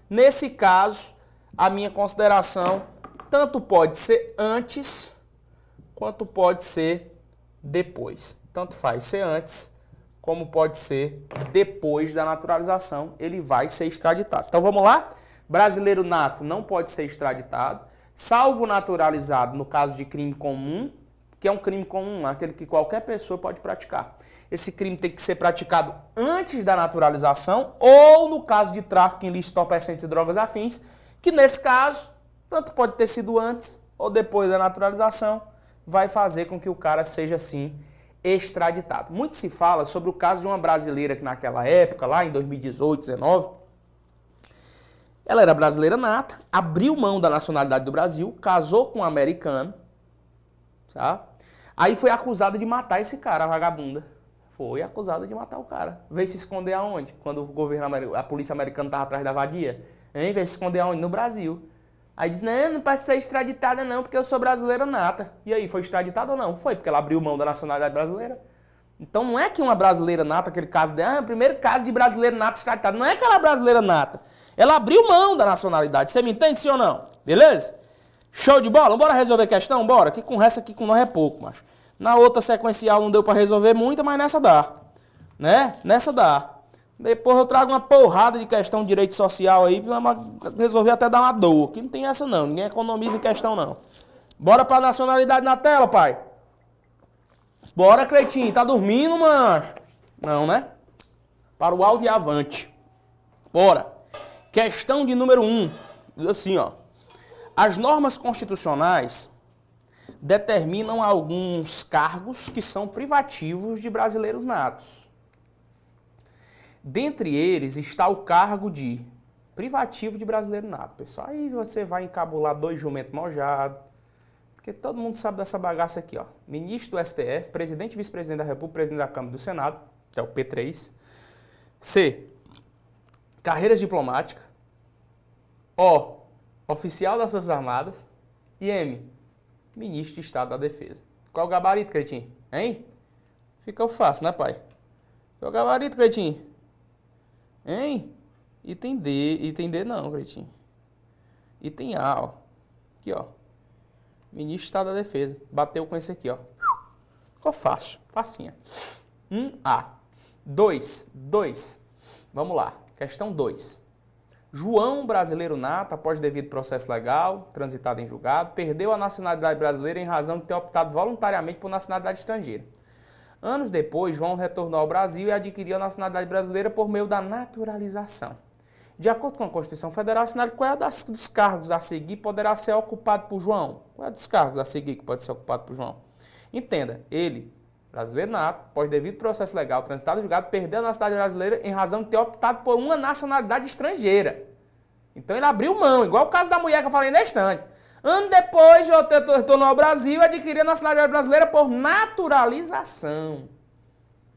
nesse caso, a minha consideração tanto pode ser antes quanto pode ser depois. Tanto faz ser antes como pode ser depois da naturalização, ele vai ser extraditado. Então vamos lá? Brasileiro nato não pode ser extraditado, salvo naturalizado no caso de crime comum, que é um crime comum, aquele que qualquer pessoa pode praticar. Esse crime tem que ser praticado antes da naturalização ou no caso de tráfico ilícito de entorpecentes e drogas afins, que nesse caso, tanto pode ter sido antes ou depois da naturalização, vai fazer com que o cara seja, assim, extraditado. Muito se fala sobre o caso de uma brasileira que naquela época, lá em 2018, 2019, ela era brasileira nata, abriu mão da nacionalidade do Brasil, casou com um americano, tá? Aí foi acusada de matar esse cara, a vagabunda. Foi acusada de matar o cara. Veio se esconder aonde? Quando o governo, a polícia americana estava atrás da vadia? Hein? Veio se esconder aonde? No Brasil. Aí diz, não posso ser extraditada não, porque eu sou brasileira nata. E aí, foi extraditada ou não? Foi, porque ela abriu mão da nacionalidade brasileira. Então não é que uma brasileira nata, aquele caso dela, o primeiro caso de brasileiro nata extraditado, não é aquela brasileira nata. Ela abriu mão da nacionalidade. Você me entende, sim ou não? Beleza? Show de bola? Bora resolver a questão? Bora. Que com essa aqui com nós é pouco, macho. Na outra sequencial não deu pra resolver muita, mas nessa dá. Né? Nessa dá. Depois eu trago uma porrada de questão de direito social aí pra resolver até dar uma dor. Aqui não tem essa não. Ninguém economiza em questão não. Bora pra nacionalidade na tela, pai. Bora, Cleitinho. Tá dormindo, macho? Não, né? Para o áudio e avante. Bora. Questão de número 1. Diz assim, ó. As normas constitucionais determinam alguns cargos que são privativos de brasileiros natos. Dentre eles está o cargo de privativo de brasileiro nato. Pessoal, aí você vai encabular 2 jumentos mojados, porque todo mundo sabe dessa bagaça aqui, ó. Ministro do STF, presidente e vice-presidente da República, presidente da Câmara e do Senado, que é o P3. C. Carreiras diplomáticas. O. Oficial das Forças Armadas. E M. Ministro de Estado da Defesa. Qual é o gabarito, Cretinho? Hein? Fica fácil, né, pai? Qual é o gabarito, Cretinho? Hein? Item D. Item D não, Cretinho. Item A, ó. Aqui, ó. Ministro de Estado da Defesa. Bateu com esse aqui, ó. Ficou fácil. Facinha. 1A. 2. Vamos lá. Questão 2. João, brasileiro nato, após devido processo legal, transitado em julgado, perdeu a nacionalidade brasileira em razão de ter optado voluntariamente por nacionalidade estrangeira. Anos depois, João retornou ao Brasil e adquiriu a nacionalidade brasileira por meio da naturalização. De acordo com a Constituição Federal, assinale qual é dos cargos a seguir poderá ser ocupado por João. Qual é dos cargos a seguir que pode ser ocupado por João? Entenda, ele, brasileiro nato, após devido processo legal transitado e julgado, perdeu a nacionalidade brasileira em razão de ter optado por uma nacionalidade estrangeira. Então ele abriu mão, igual o caso da mulher que eu falei na estante. Ano depois, João retornou ao Brasil e adquiriu a nacionalidade brasileira por naturalização.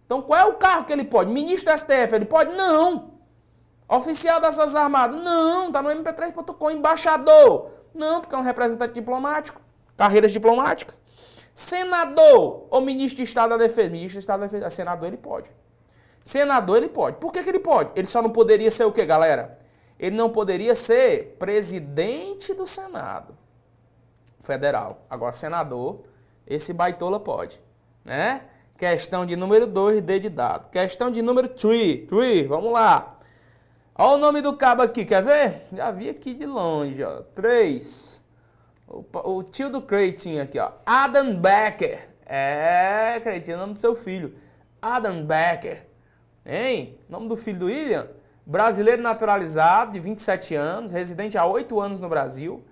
Então qual é o cargo que ele pode? Ministro do STF, ele pode? Não. Oficial das Forças Armadas? Não, tá no mp3.com. Embaixador? Não, porque é um representante diplomático. Carreiras diplomáticas. Senador ou ministro de Estado da Defesa? Ministro de Estado da Defesa. Senador ele pode. Senador ele pode. Por que ele pode? Ele só não poderia ser o quê, galera? Ele não poderia ser presidente do Senado Federal. Agora, senador, esse baitola pode, né? Questão de número 2, D de dado. Questão de número 3. Vamos lá. Olha o nome do cabo aqui, quer ver? Já vi aqui de longe, ó. 3. O tio do Creitinho aqui, ó. Adam Becker. É, Creitinho, é o nome do seu filho. Adam Becker. Hein? Nome do filho do William? Brasileiro naturalizado, de 27 anos, residente há 8 anos no Brasil.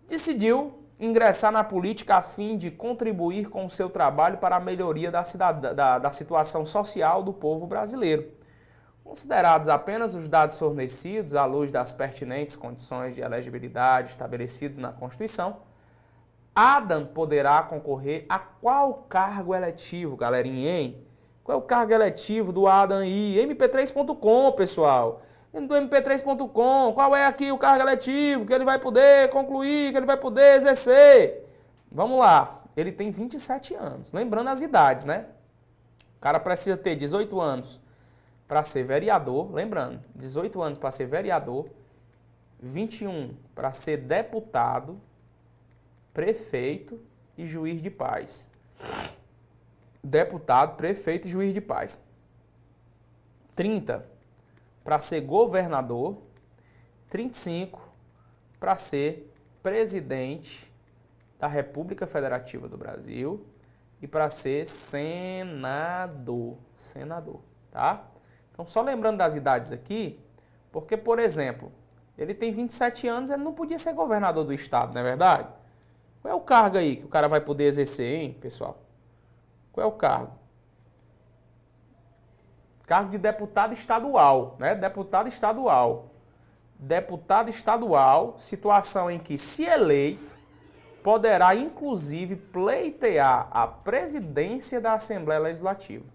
Decidiu ingressar na política a fim de contribuir com o seu trabalho para a melhoria da situação social do povo brasileiro. Considerados apenas os dados fornecidos à luz das pertinentes condições de elegibilidade estabelecidos na Constituição, Adam poderá concorrer a qual cargo eletivo, galerinha, hein? Qual é o cargo eletivo do Adam aí? mp3.com, pessoal. Do mp3.com, qual é aqui o cargo eletivo que ele vai poder concluir, que ele vai poder exercer? Vamos lá, ele tem 27 anos. Lembrando as idades, né? O cara precisa ter 18 anos para ser vereador, lembrando, 18 anos para ser vereador, 21 para ser deputado, prefeito e juiz de paz. Deputado, prefeito e juiz de paz. 30 para ser governador, 35 para ser presidente da República Federativa do Brasil e para ser senador, tá? Então, só lembrando das idades aqui, porque, por exemplo, ele tem 27 anos, ele não podia ser governador do estado, não é verdade? Qual é o cargo aí que o cara vai poder exercer, hein, pessoal? Qual é o cargo? Cargo de deputado estadual, né? Deputado estadual. Deputado estadual, situação em que, se eleito, poderá, inclusive, pleitear a presidência da Assembleia Legislativa,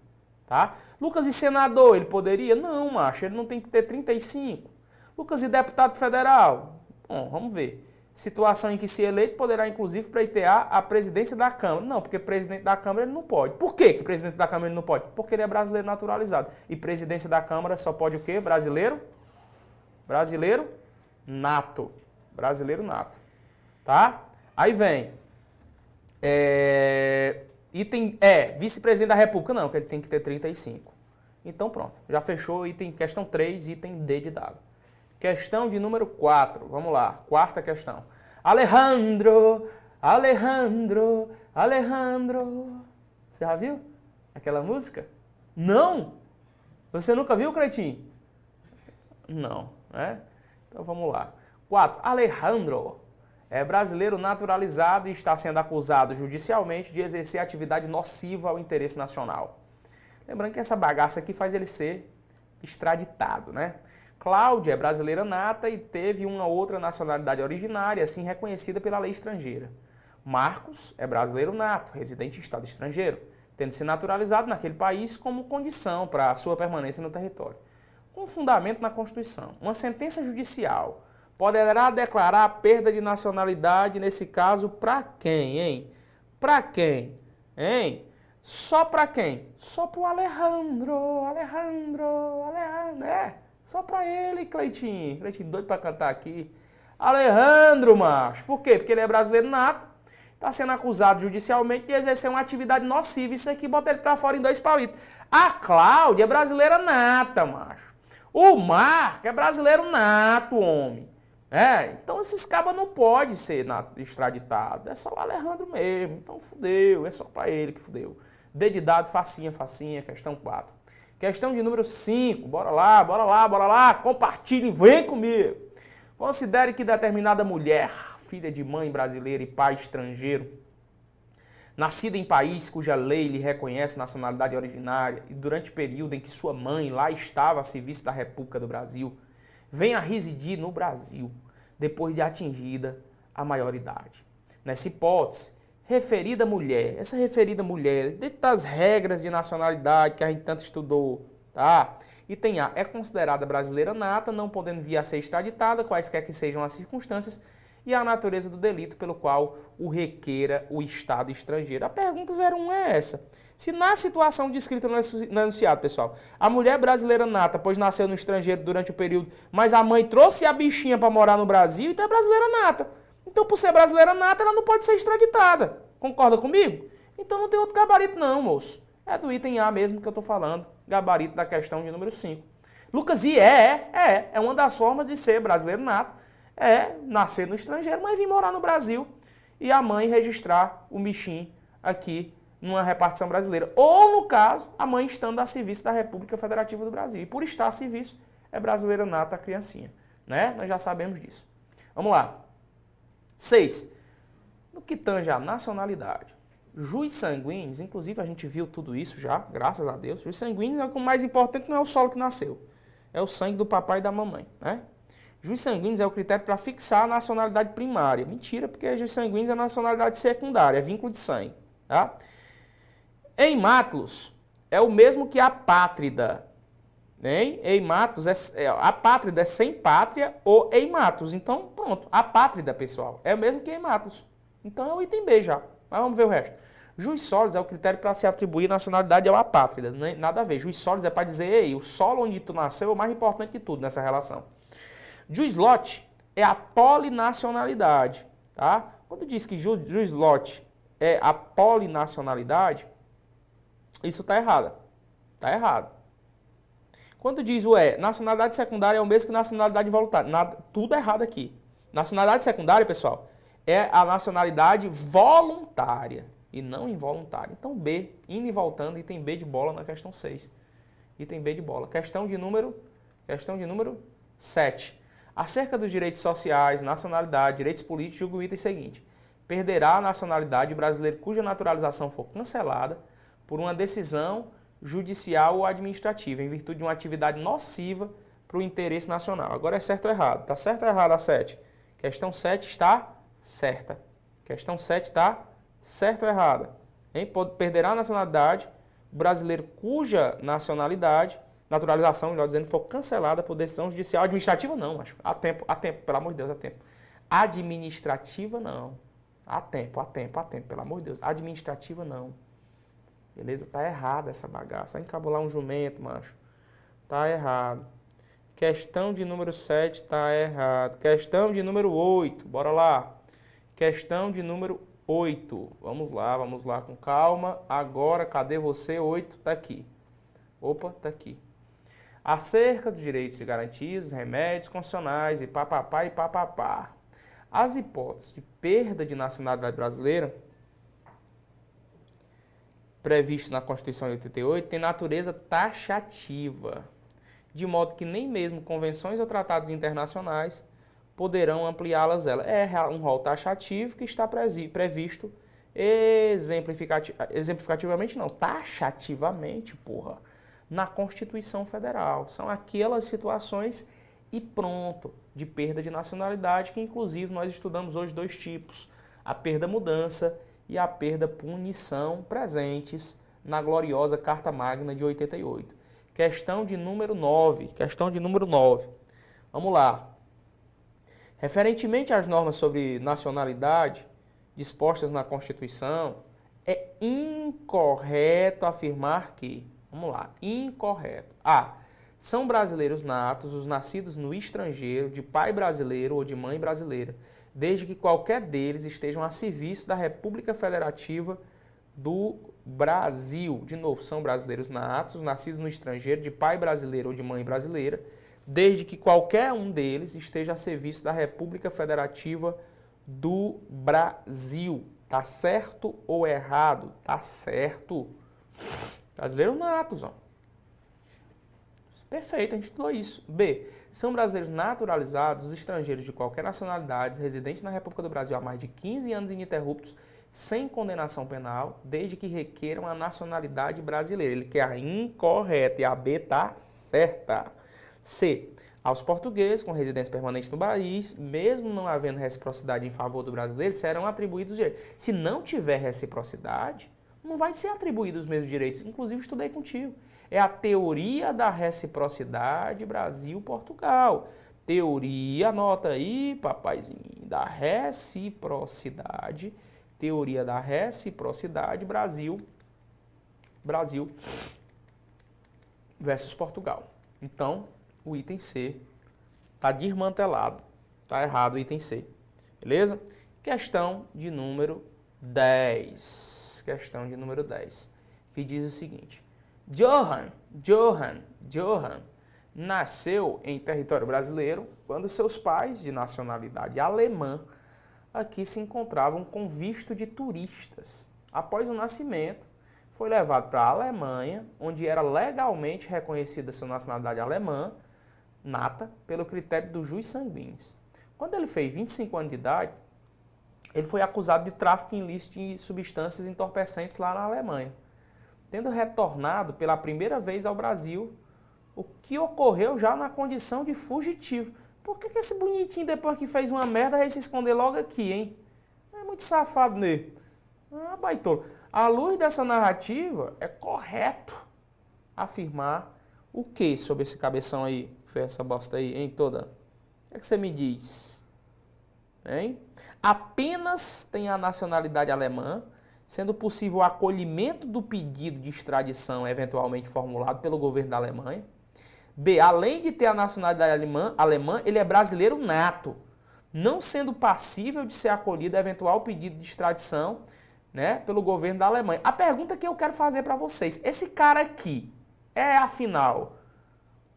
tá? Lucas, e senador, ele poderia? Não, macho, ele não tem que ter 35. Lucas, e deputado federal? Bom, vamos ver. Situação em que, se eleito, poderá, inclusive, pleitear a presidência da Câmara. Não, porque presidente da Câmara ele não pode. Por que presidente da Câmara ele não pode? Porque ele é brasileiro naturalizado. E presidência da Câmara só pode o quê? Brasileiro? Brasileiro nato. Brasileiro nato. Tá? Aí vem. Item vice-presidente da República. Não, que ele tem que ter 35. Então pronto. Já fechou item, questão 3, item D de dado. Questão de número 4. Vamos lá. Quarta questão. Alejandro. Você já viu aquela música? Não? Você nunca viu, Cleitinho? Não, né? Então vamos lá. 4. Alejandro é brasileiro naturalizado e está sendo acusado judicialmente de exercer atividade nociva ao interesse nacional. Lembrando que essa bagaça aqui faz ele ser extraditado, né? Cláudia é brasileira nata e teve uma outra nacionalidade originária, assim reconhecida pela lei estrangeira. Marcos é brasileiro nato, residente em estado estrangeiro, tendo se naturalizado naquele país como condição para a sua permanência no território. Com fundamento na Constituição, uma sentença judicial poderá declarar a perda de nacionalidade, nesse caso, para quem, hein? Para quem? Hein? Só para quem? Só para o Alejandro, só pra ele, Cleitinho. Cleitinho doido pra cantar aqui. Alejandro, macho. Por quê? Porque ele é brasileiro nato. Tá sendo acusado judicialmente de exercer uma atividade nociva. Isso aqui bota ele pra fora em 2 palitos. A Cláudia é brasileira nata, macho. O Marco é brasileiro nato, homem. Então esses cabas não podem ser extraditados. É só o Alejandro mesmo. Então fudeu. É só pra ele que fudeu. D de dado, facinha, questão 4. Questão de número 5, bora lá, compartilhe, vem comigo. Considere que determinada mulher, filha de mãe brasileira e pai estrangeiro, nascida em país cuja lei lhe reconhece nacionalidade originária e durante o período em que sua mãe lá estava a serviço da República do Brasil, venha residir no Brasil depois de atingida a maioridade. Nessa hipótese, essa referida mulher, dentro das regras de nacionalidade que a gente tanto estudou, tá? Item A, é considerada brasileira nata, não podendo vir a ser extraditada, quaisquer que sejam as circunstâncias, e a natureza do delito pelo qual o requeira o Estado estrangeiro. A pergunta 01 é essa. Se na situação descrita no enunciado, pessoal, a mulher brasileira nata, pois nasceu no estrangeiro durante o período, mas a mãe trouxe a bichinha para morar no Brasil, então é brasileira nata. Então, por ser brasileira nata, ela não pode ser extraditada. Concorda comigo? Então não tem outro gabarito não, moço. É do item A mesmo que eu estou falando. Gabarito da questão de número 5. Lucas, e é uma das formas de ser brasileiro nato. É nascer no estrangeiro, mas vir morar no Brasil e a mãe registrar o bichinho aqui numa repartição brasileira. Ou, no caso, a mãe estando a serviço da República Federativa do Brasil. E por estar a serviço, é brasileira nata a criancinha. Né? Nós já sabemos disso. Vamos lá. 6. No que tange a nacionalidade, juiz sanguíneos, inclusive a gente viu tudo isso já, graças a Deus. Juiz sanguíneos é o mais importante, não é o solo que nasceu. É o sangue do papai e da mamãe, né? Juiz sanguíneos é o critério para fixar a nacionalidade primária. Mentira, porque juiz sanguíneos é a nacionalidade secundária, é vínculo de sangue, tá? Eimátulos é o mesmo que apátrida. Hein? Eimátulos apátrida é sem pátria ou eimátulos. Então, pronto. Apátrida, pessoal, é o mesmo que eimátulos. Então é o item B já. Mas vamos ver o resto. Juiz sólidos é o critério para se atribuir nacionalidade ao apátrida. Nada a ver. Juiz sólidos é para dizer, ei, o solo onde tu nasceu é o mais importante de tudo nessa relação. Juiz lote é a polinacionalidade. Tá? Quando diz que juiz lote é a polinacionalidade, isso está errado. Está errado. Quando diz nacionalidade secundária é o mesmo que nacionalidade voluntária. Tudo errado aqui. Nacionalidade secundária, pessoal, é a nacionalidade voluntária e não involuntária. Então, B, indo e voltando, item B de bola na questão 6. Item B de bola. Questão de número 7. Acerca dos direitos sociais, nacionalidade, direitos políticos, julga o item seguinte. Perderá a nacionalidade brasileira cuja naturalização for cancelada por uma decisão judicial ou administrativa, em virtude de uma atividade nociva para o interesse nacional. Agora é certo ou errado? Está certo ou errado a 7? Questão 7 está certa. Questão 7 está certa ou errada? Perderá a nacionalidade brasileiro cuja naturalização, melhor dizendo, for cancelada por decisão judicial. Administrativa não, acho. Há tempo, pelo amor de Deus, há tempo. Administrativa não. Há tempo, pelo amor de Deus. Administrativa não. Beleza? Tá errado essa bagaça. Vai encabular um jumento, macho. Tá errado. Questão de número 7 tá errado. Questão de número 8. Bora lá. Questão de número 8. Vamos lá com calma. Agora, cadê você? 8 tá aqui. Opa, tá aqui. Acerca dos direitos e garantias, remédios constitucionais e papapá e papapá. As hipóteses de perda de nacionalidade brasileira previstos na Constituição de 88 têm natureza taxativa, de modo que nem mesmo convenções ou tratados internacionais poderão ampliá-las. É um rol taxativo que está previsto exemplificativamente, não, taxativamente, porra, na Constituição Federal. São aquelas situações e pronto, de perda de nacionalidade, que inclusive nós estudamos hoje 2 tipos, a perda-mudança e a perda-punição, presentes na gloriosa Carta Magna de 88. Questão de número 9. Vamos lá. Referentemente às normas sobre nacionalidade dispostas na Constituição, é incorreto afirmar que, incorreto. A. São brasileiros natos os nascidos no estrangeiro, de pai brasileiro ou de mãe brasileira, desde que qualquer deles estejam a serviço da República Federativa do Brasil. De novo, são brasileiros natos, nascidos no estrangeiro, de pai brasileiro ou de mãe brasileira, desde que qualquer um deles esteja a serviço da República Federativa do Brasil. Tá certo ou errado? Tá certo. Brasileiros natos, ó. Perfeito, a gente estudou isso. B. São brasileiros naturalizados, os estrangeiros de qualquer nacionalidade, residentes na República do Brasil há mais de 15 anos ininterruptos, sem condenação penal, desde que requeram a nacionalidade brasileira. Ele quer a incorreta e a B tá certa. C. Aos portugueses com residência permanente no país, mesmo não havendo reciprocidade em favor do brasileiro, serão atribuídos direitos. Se não tiver reciprocidade, não vai ser atribuídos os mesmos direitos. Inclusive, estudei contigo. É a teoria da reciprocidade Brasil-Portugal. Teoria, anota aí, papaizinho, da reciprocidade. Teoria da reciprocidade Brasil versus Portugal. Então, o item C está desmantelado. Está errado o item C. Beleza? Questão de número 10. Questão de número 10. Que diz o seguinte. Johann nasceu em território brasileiro quando seus pais, de nacionalidade alemã, aqui se encontravam com visto de turistas. Após o nascimento, foi levado para a Alemanha, onde era legalmente reconhecida sua nacionalidade alemã, nata, pelo critério dos jus sanguíneos. Quando ele fez 25 anos de idade, ele foi acusado de tráfico ilícito de substâncias entorpecentes lá na Alemanha. Tendo retornado pela primeira vez ao Brasil, o que ocorreu já na condição de fugitivo. Por que esse bonitinho, depois que fez uma merda, vai se esconder logo aqui, hein? É muito safado nele. Ah, baitolo. À luz dessa narrativa, é correto afirmar o que sobre esse cabeção aí, que fez essa bosta aí, hein, toda? O que é que você me diz? Hein? Apenas tem a nacionalidade alemã, sendo possível o acolhimento do pedido de extradição eventualmente formulado pelo governo da Alemanha. B. Além de ter a nacionalidade alemã, ele é brasileiro nato, não sendo passível de ser acolhido a eventual pedido de extradição, né, pelo governo da Alemanha. A pergunta que eu quero fazer para vocês, esse cara aqui é, afinal,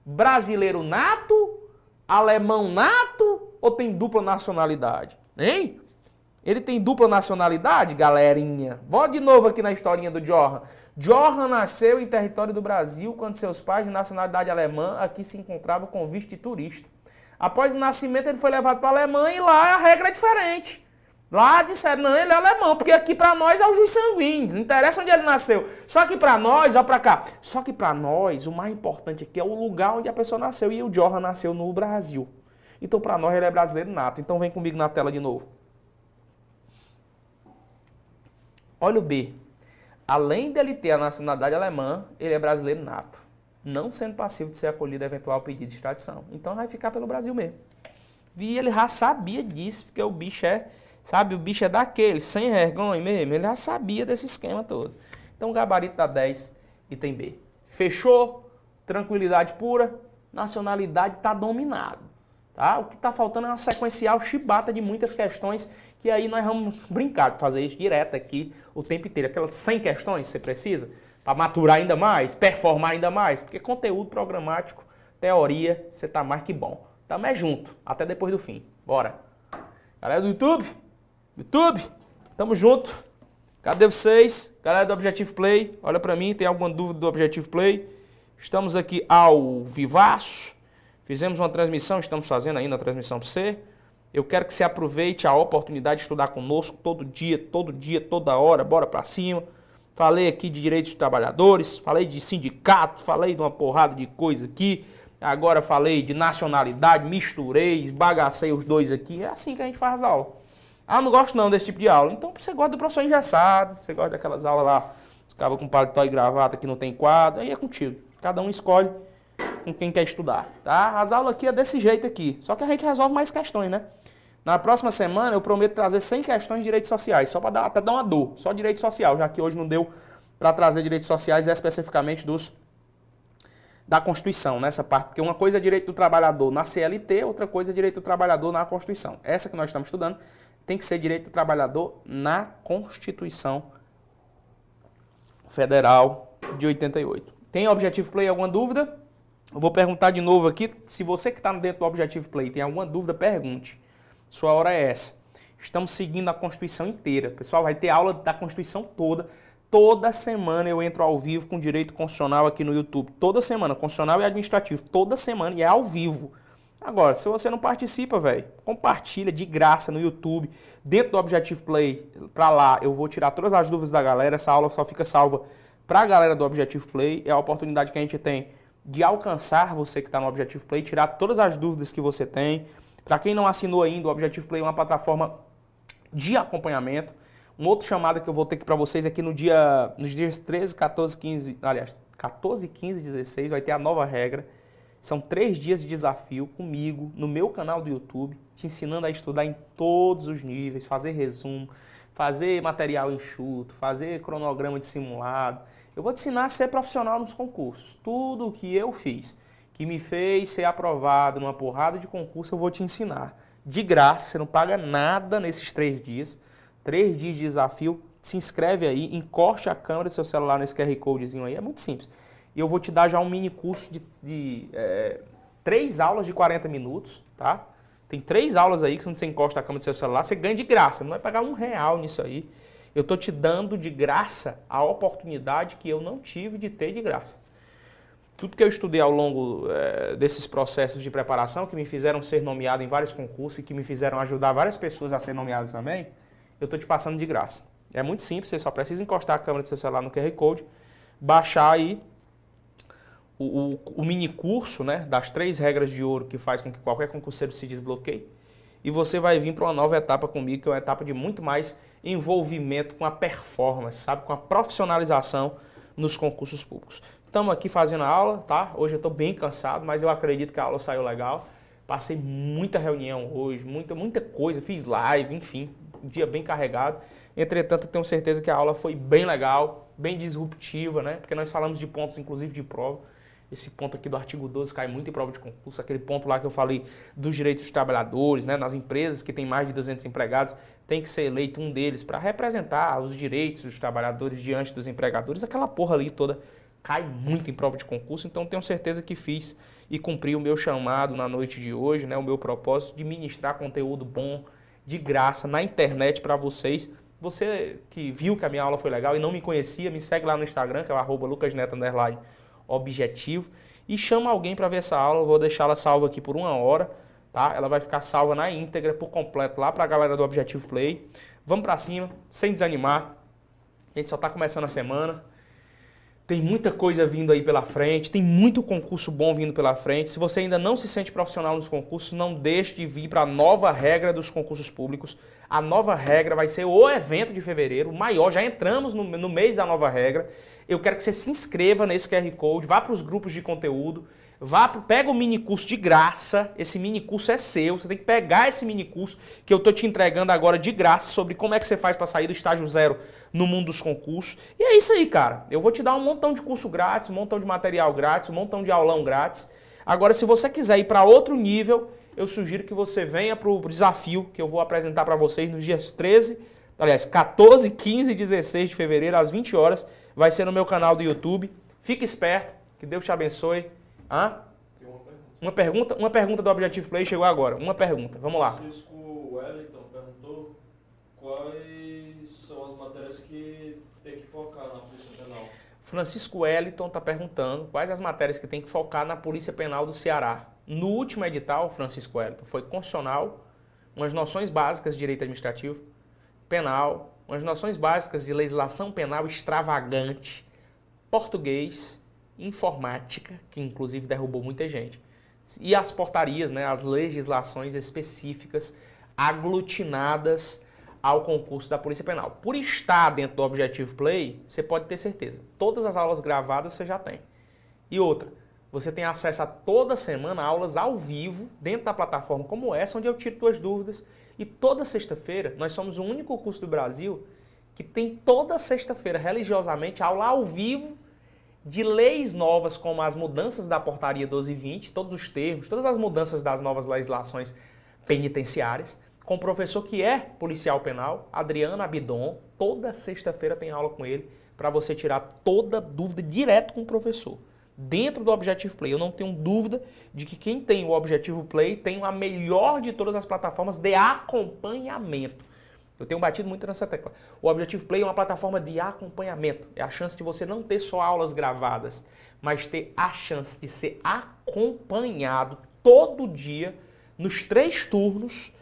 brasileiro nato, alemão nato ou tem dupla nacionalidade? Hein? Ele tem dupla nacionalidade, galerinha? Vou de novo aqui na historinha do Johann. Johann nasceu em território do Brasil quando seus pais de nacionalidade alemã aqui se encontravam com visto de turista. Após o nascimento ele foi levado para a Alemanha e lá a regra é diferente. Lá disseram, não, ele é alemão, porque aqui para nós é o jus sanguíneo, não interessa onde ele nasceu. Só que para nós, olha para cá, só que para nós o mais importante aqui é o lugar onde a pessoa nasceu. E o Johann nasceu no Brasil. Então para nós ele é brasileiro nato. Então vem comigo na tela de novo. Olha o B. Além dele ter a nacionalidade alemã, ele é brasileiro nato, não sendo passivo de ser acolhido a eventual pedido de extradição. Então vai ficar pelo Brasil mesmo. E ele já sabia disso, porque o bicho é, sabe, o bicho é daquele, sem vergonha mesmo, ele já sabia desse esquema todo. Então o gabarito dá 10, item B. Fechou, tranquilidade pura, nacionalidade está dominado. Tá? O que está faltando é uma sequencial chibata de muitas questões, que aí nós vamos brincar de fazer isso direto aqui o tempo inteiro. Aquelas 100 questões que você precisa para maturar ainda mais, performar ainda mais, porque conteúdo programático, teoria, você tá mais que bom. Tamo é junto, até depois do fim. Bora. Galera do YouTube, tamo junto. Cadê vocês? Galera do Objective Play, olha para mim, tem alguma dúvida do Objective Play? Estamos aqui ao vivaço. Fizemos uma transmissão, estamos fazendo ainda a transmissão para você. Eu quero que você aproveite a oportunidade de estudar conosco todo dia, toda hora, bora para cima. Falei aqui de direitos dos trabalhadores, falei de sindicato, falei de uma porrada de coisa aqui. Agora falei de nacionalidade, misturei, esbagacei os dois aqui. É assim que a gente faz a aula. Ah, não gosto não desse tipo de aula. Então você gosta do professor engessado, você gosta daquelas aulas lá, os cabos com paletó e gravata que não tem quadro, aí é contigo. Cada um escolhe com quem quer estudar, tá? As aulas aqui é desse jeito aqui, só que a gente resolve mais questões, né? Na próxima semana eu prometo trazer 100 questões de direitos sociais, só para até dar uma dor, só direito social, já que hoje não deu para trazer direitos sociais especificamente da Constituição, nessa parte, porque uma coisa é direito do trabalhador na CLT, outra coisa é direito do trabalhador na Constituição. Essa que nós estamos estudando tem que ser direito do trabalhador na Constituição Federal de 88. Tem Objective Play alguma dúvida? Eu vou perguntar de novo aqui. Se você que está dentro do Objective Play tem alguma dúvida, pergunte. Sua hora é essa. Estamos seguindo a Constituição inteira. Pessoal, vai ter aula da Constituição toda toda semana eu entro ao vivo com direito constitucional aqui no YouTube. Toda semana, constitucional e administrativo. Toda semana e é ao vivo. Agora, se você não participa, velho, compartilha de graça no YouTube. Dentro do Objective Play, pra lá, eu vou tirar todas as dúvidas da galera. Essa aula só fica salva pra galera do Objective Play. É a oportunidade que a gente tem de alcançar você que está no Objective Play, tirar todas as dúvidas que você tem. Para quem não assinou ainda, o Objective Play é uma plataforma de acompanhamento. Um outro chamado que eu vou ter aqui para vocês aqui nos dias 13, 14, 15, aliás, 14, 15 e 16, vai ter a nova regra. São 3 dias de desafio comigo, no meu canal do YouTube, te ensinando a estudar em todos os níveis, fazer resumo, fazer material enxuto, fazer cronograma de simulado. Eu vou te ensinar a ser profissional nos concursos. Tudo o que eu fiz, que me fez ser aprovado numa porrada de concurso, eu vou te ensinar. De graça, você não paga nada nesses 3 dias. 3 dias de desafio, se inscreve aí, encoste a câmera do seu celular nesse QR Codezinho aí, é muito simples. E eu vou te dar já um mini curso de 3 aulas de 40 minutos, tá? Tem 3 aulas aí que quando você encosta a câmera do seu celular, você ganha de graça, não vai pagar R$1 nisso aí. Eu tô te dando de graça a oportunidade que eu não tive de ter de graça. Tudo que eu estudei ao longo desses processos de preparação, que me fizeram ser nomeado em vários concursos e que me fizeram ajudar várias pessoas a ser nomeadas também, eu tô te passando de graça. É muito simples, você só precisa encostar a câmera do seu celular no QR Code, baixar aí o mini curso, né, das 3 regras de ouro que faz com que qualquer concurseiro se desbloqueie, e você vai vir para uma nova etapa comigo, que é uma etapa de muito mais envolvimento com a performance, sabe, com a profissionalização nos concursos públicos. Estamos aqui fazendo a aula, tá? Hoje eu estou bem cansado, mas eu acredito que a aula saiu legal. Passei muita reunião hoje, muita coisa, fiz live, enfim, um dia bem carregado. Entretanto, eu tenho certeza que a aula foi bem legal, bem disruptiva, né? Porque nós falamos de pontos, inclusive, de prova. Esse ponto aqui do artigo 12 cai muito em prova de concurso. Aquele ponto lá que eu falei dos direitos dos trabalhadores, né? Nas empresas que tem mais de 200 empregados, tem que ser eleito um deles para representar os direitos dos trabalhadores diante dos empregadores. Aquela porra ali toda cai muito em prova de concurso. Então, tenho certeza que fiz e cumpri o meu chamado na noite de hoje, né? O meu propósito de ministrar conteúdo bom, de graça, na internet para vocês. Você que viu que a minha aula foi legal e não me conhecia, me segue lá no Instagram, que é o @lucasneto_objetivo, e chama alguém para ver essa aula. Eu vou deixar ela salva aqui por 1 hora, tá? Ela vai ficar salva na íntegra, por completo, lá para a galera do Objective Play. Vamos para cima, sem desanimar. A gente só está começando a semana. Tem muita coisa vindo aí pela frente, tem muito concurso bom vindo pela frente. Se você ainda não se sente profissional nos concursos, não deixe de vir para a nova regra dos concursos públicos. A nova regra vai ser o evento de fevereiro, o maior. Já entramos no mês da nova regra. Eu quero que você se inscreva nesse QR Code, vá para os grupos de conteúdo, pega o mini curso de graça. Esse mini curso é seu, você tem que pegar esse mini curso que eu tô te entregando agora de graça sobre como é que você faz para sair do estágio 0 no mundo dos concursos. E é isso aí, cara. Eu vou te dar um montão de curso grátis, um montão de material grátis, um montão de aulão grátis. Agora, se você quiser ir para outro nível, eu sugiro que você venha para o desafio que eu vou apresentar para vocês nos dias 14, 15 e 16 de fevereiro, às 20 horas. Vai ser no meu canal do YouTube. Fique esperto, que Deus te abençoe. Uma pergunta do Objective Play chegou agora. Uma pergunta, vamos lá. Francisco Wellington perguntou quais são as matérias que tem que focar na Polícia Penal. Francisco Wellington está perguntando quais as matérias que tem que focar na Polícia Penal do Ceará. No último edital, Francisco Wellington, foi constitucional, umas noções básicas de direito administrativo, penal, umas noções básicas de legislação penal extravagante, português, informática, que inclusive derrubou muita gente, e as portarias, né, as legislações específicas aglutinadas ao concurso da Polícia Penal. Por estar dentro do Objective Play, você pode ter certeza, todas as aulas gravadas você já tem. E outra, você tem acesso a toda semana aulas ao vivo dentro da plataforma como essa, onde eu tiro suas dúvidas. E toda sexta-feira, nós somos o único curso do Brasil que tem toda sexta-feira, religiosamente, aula ao vivo de leis novas, como as mudanças da portaria 1220, todos os termos, todas as mudanças das novas legislações penitenciárias, com o professor que é policial penal, Adriano Abidon. Toda sexta-feira tem aula com ele, para você tirar toda dúvida direto com o professor. Dentro do Objective Play, eu não tenho dúvida de que quem tem o Objective Play tem a melhor de todas as plataformas de acompanhamento. Eu tenho batido muito nessa tecla. O Objective Play é uma plataforma de acompanhamento. É a chance de você não ter só aulas gravadas, mas ter a chance de ser acompanhado todo dia, nos 3 turnos,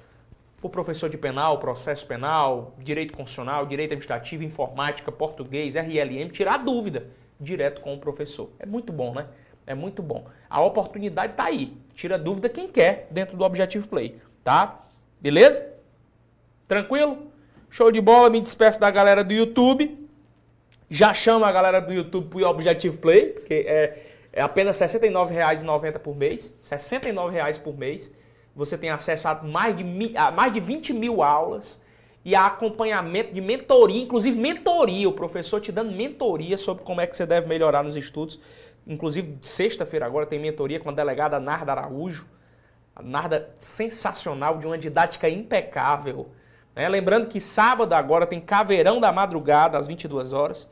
por professor de penal, processo penal, direito constitucional, direito administrativo, informática, português, RLM, tirar dúvida direto com o professor. É muito bom, né? É muito bom. A oportunidade tá aí. Tira dúvida quem quer dentro do Objective Play, tá? Beleza? Tranquilo? Show de bola, me despeço da galera do YouTube. Já chama a galera do YouTube pro Objective Play, porque é apenas R$ 69,90 por mês. R$ 69,00 por mês. Você tem acesso a mais de 20 mil aulas e a acompanhamento de mentoria, inclusive mentoria, o professor te dando mentoria sobre como é que você deve melhorar nos estudos. Inclusive, sexta-feira agora tem mentoria com a delegada Narda Araújo. A Narda sensacional, de uma didática impecável. Lembrando que sábado agora tem Caveirão da Madrugada, às 22 horas.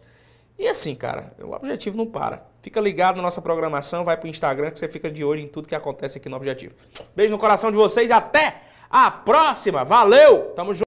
E assim, cara, o Objetivo não para. Fica ligado na nossa programação, vai pro Instagram que você fica de olho em tudo que acontece aqui no Objetivo. Beijo no coração de vocês e até a próxima. Valeu! Tamo junto.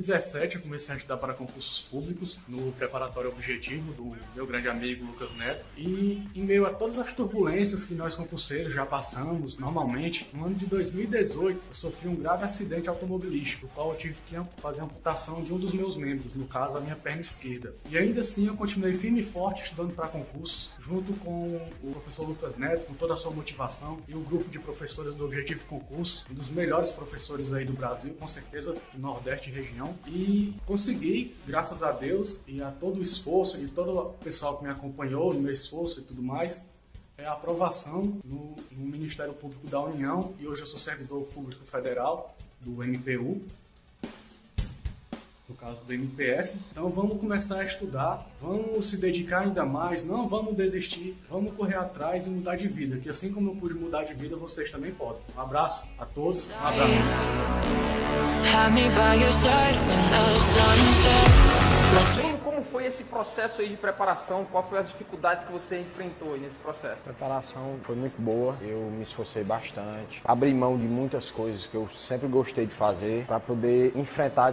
Em 2017 eu comecei a estudar para concursos públicos no preparatório Objetivo do meu grande amigo Lucas Neto, e em meio a todas as turbulências que nós concurseiros já passamos normalmente, no ano de 2018 eu sofri um grave acidente automobilístico, no qual eu tive que fazer a amputação de um dos meus membros, no caso a minha perna esquerda. E ainda assim eu continuei firme e forte estudando para concursos, junto com o professor Lucas Neto, com toda a sua motivação, e o grupo de professores do Objetivo Concurso, um dos melhores professores aí do Brasil, com certeza do Nordeste e região. E consegui, graças a Deus e a todo o esforço e todo o pessoal que me acompanhou no meu esforço e tudo mais, a aprovação no Ministério Público da União, e hoje eu sou servidor público federal do MPU, no caso do MPF. Então vamos começar a estudar, vamos se dedicar ainda mais, não vamos desistir, vamos correr atrás e mudar de vida, que assim como eu pude mudar de vida, vocês também podem. Um abraço a todos, um abraço. Como foi esse processo aí de preparação? Qual foi as dificuldades que você enfrentou nesse processo? A preparação foi muito boa, eu me esforcei bastante, abri mão de muitas coisas que eu sempre gostei de fazer para poder enfrentar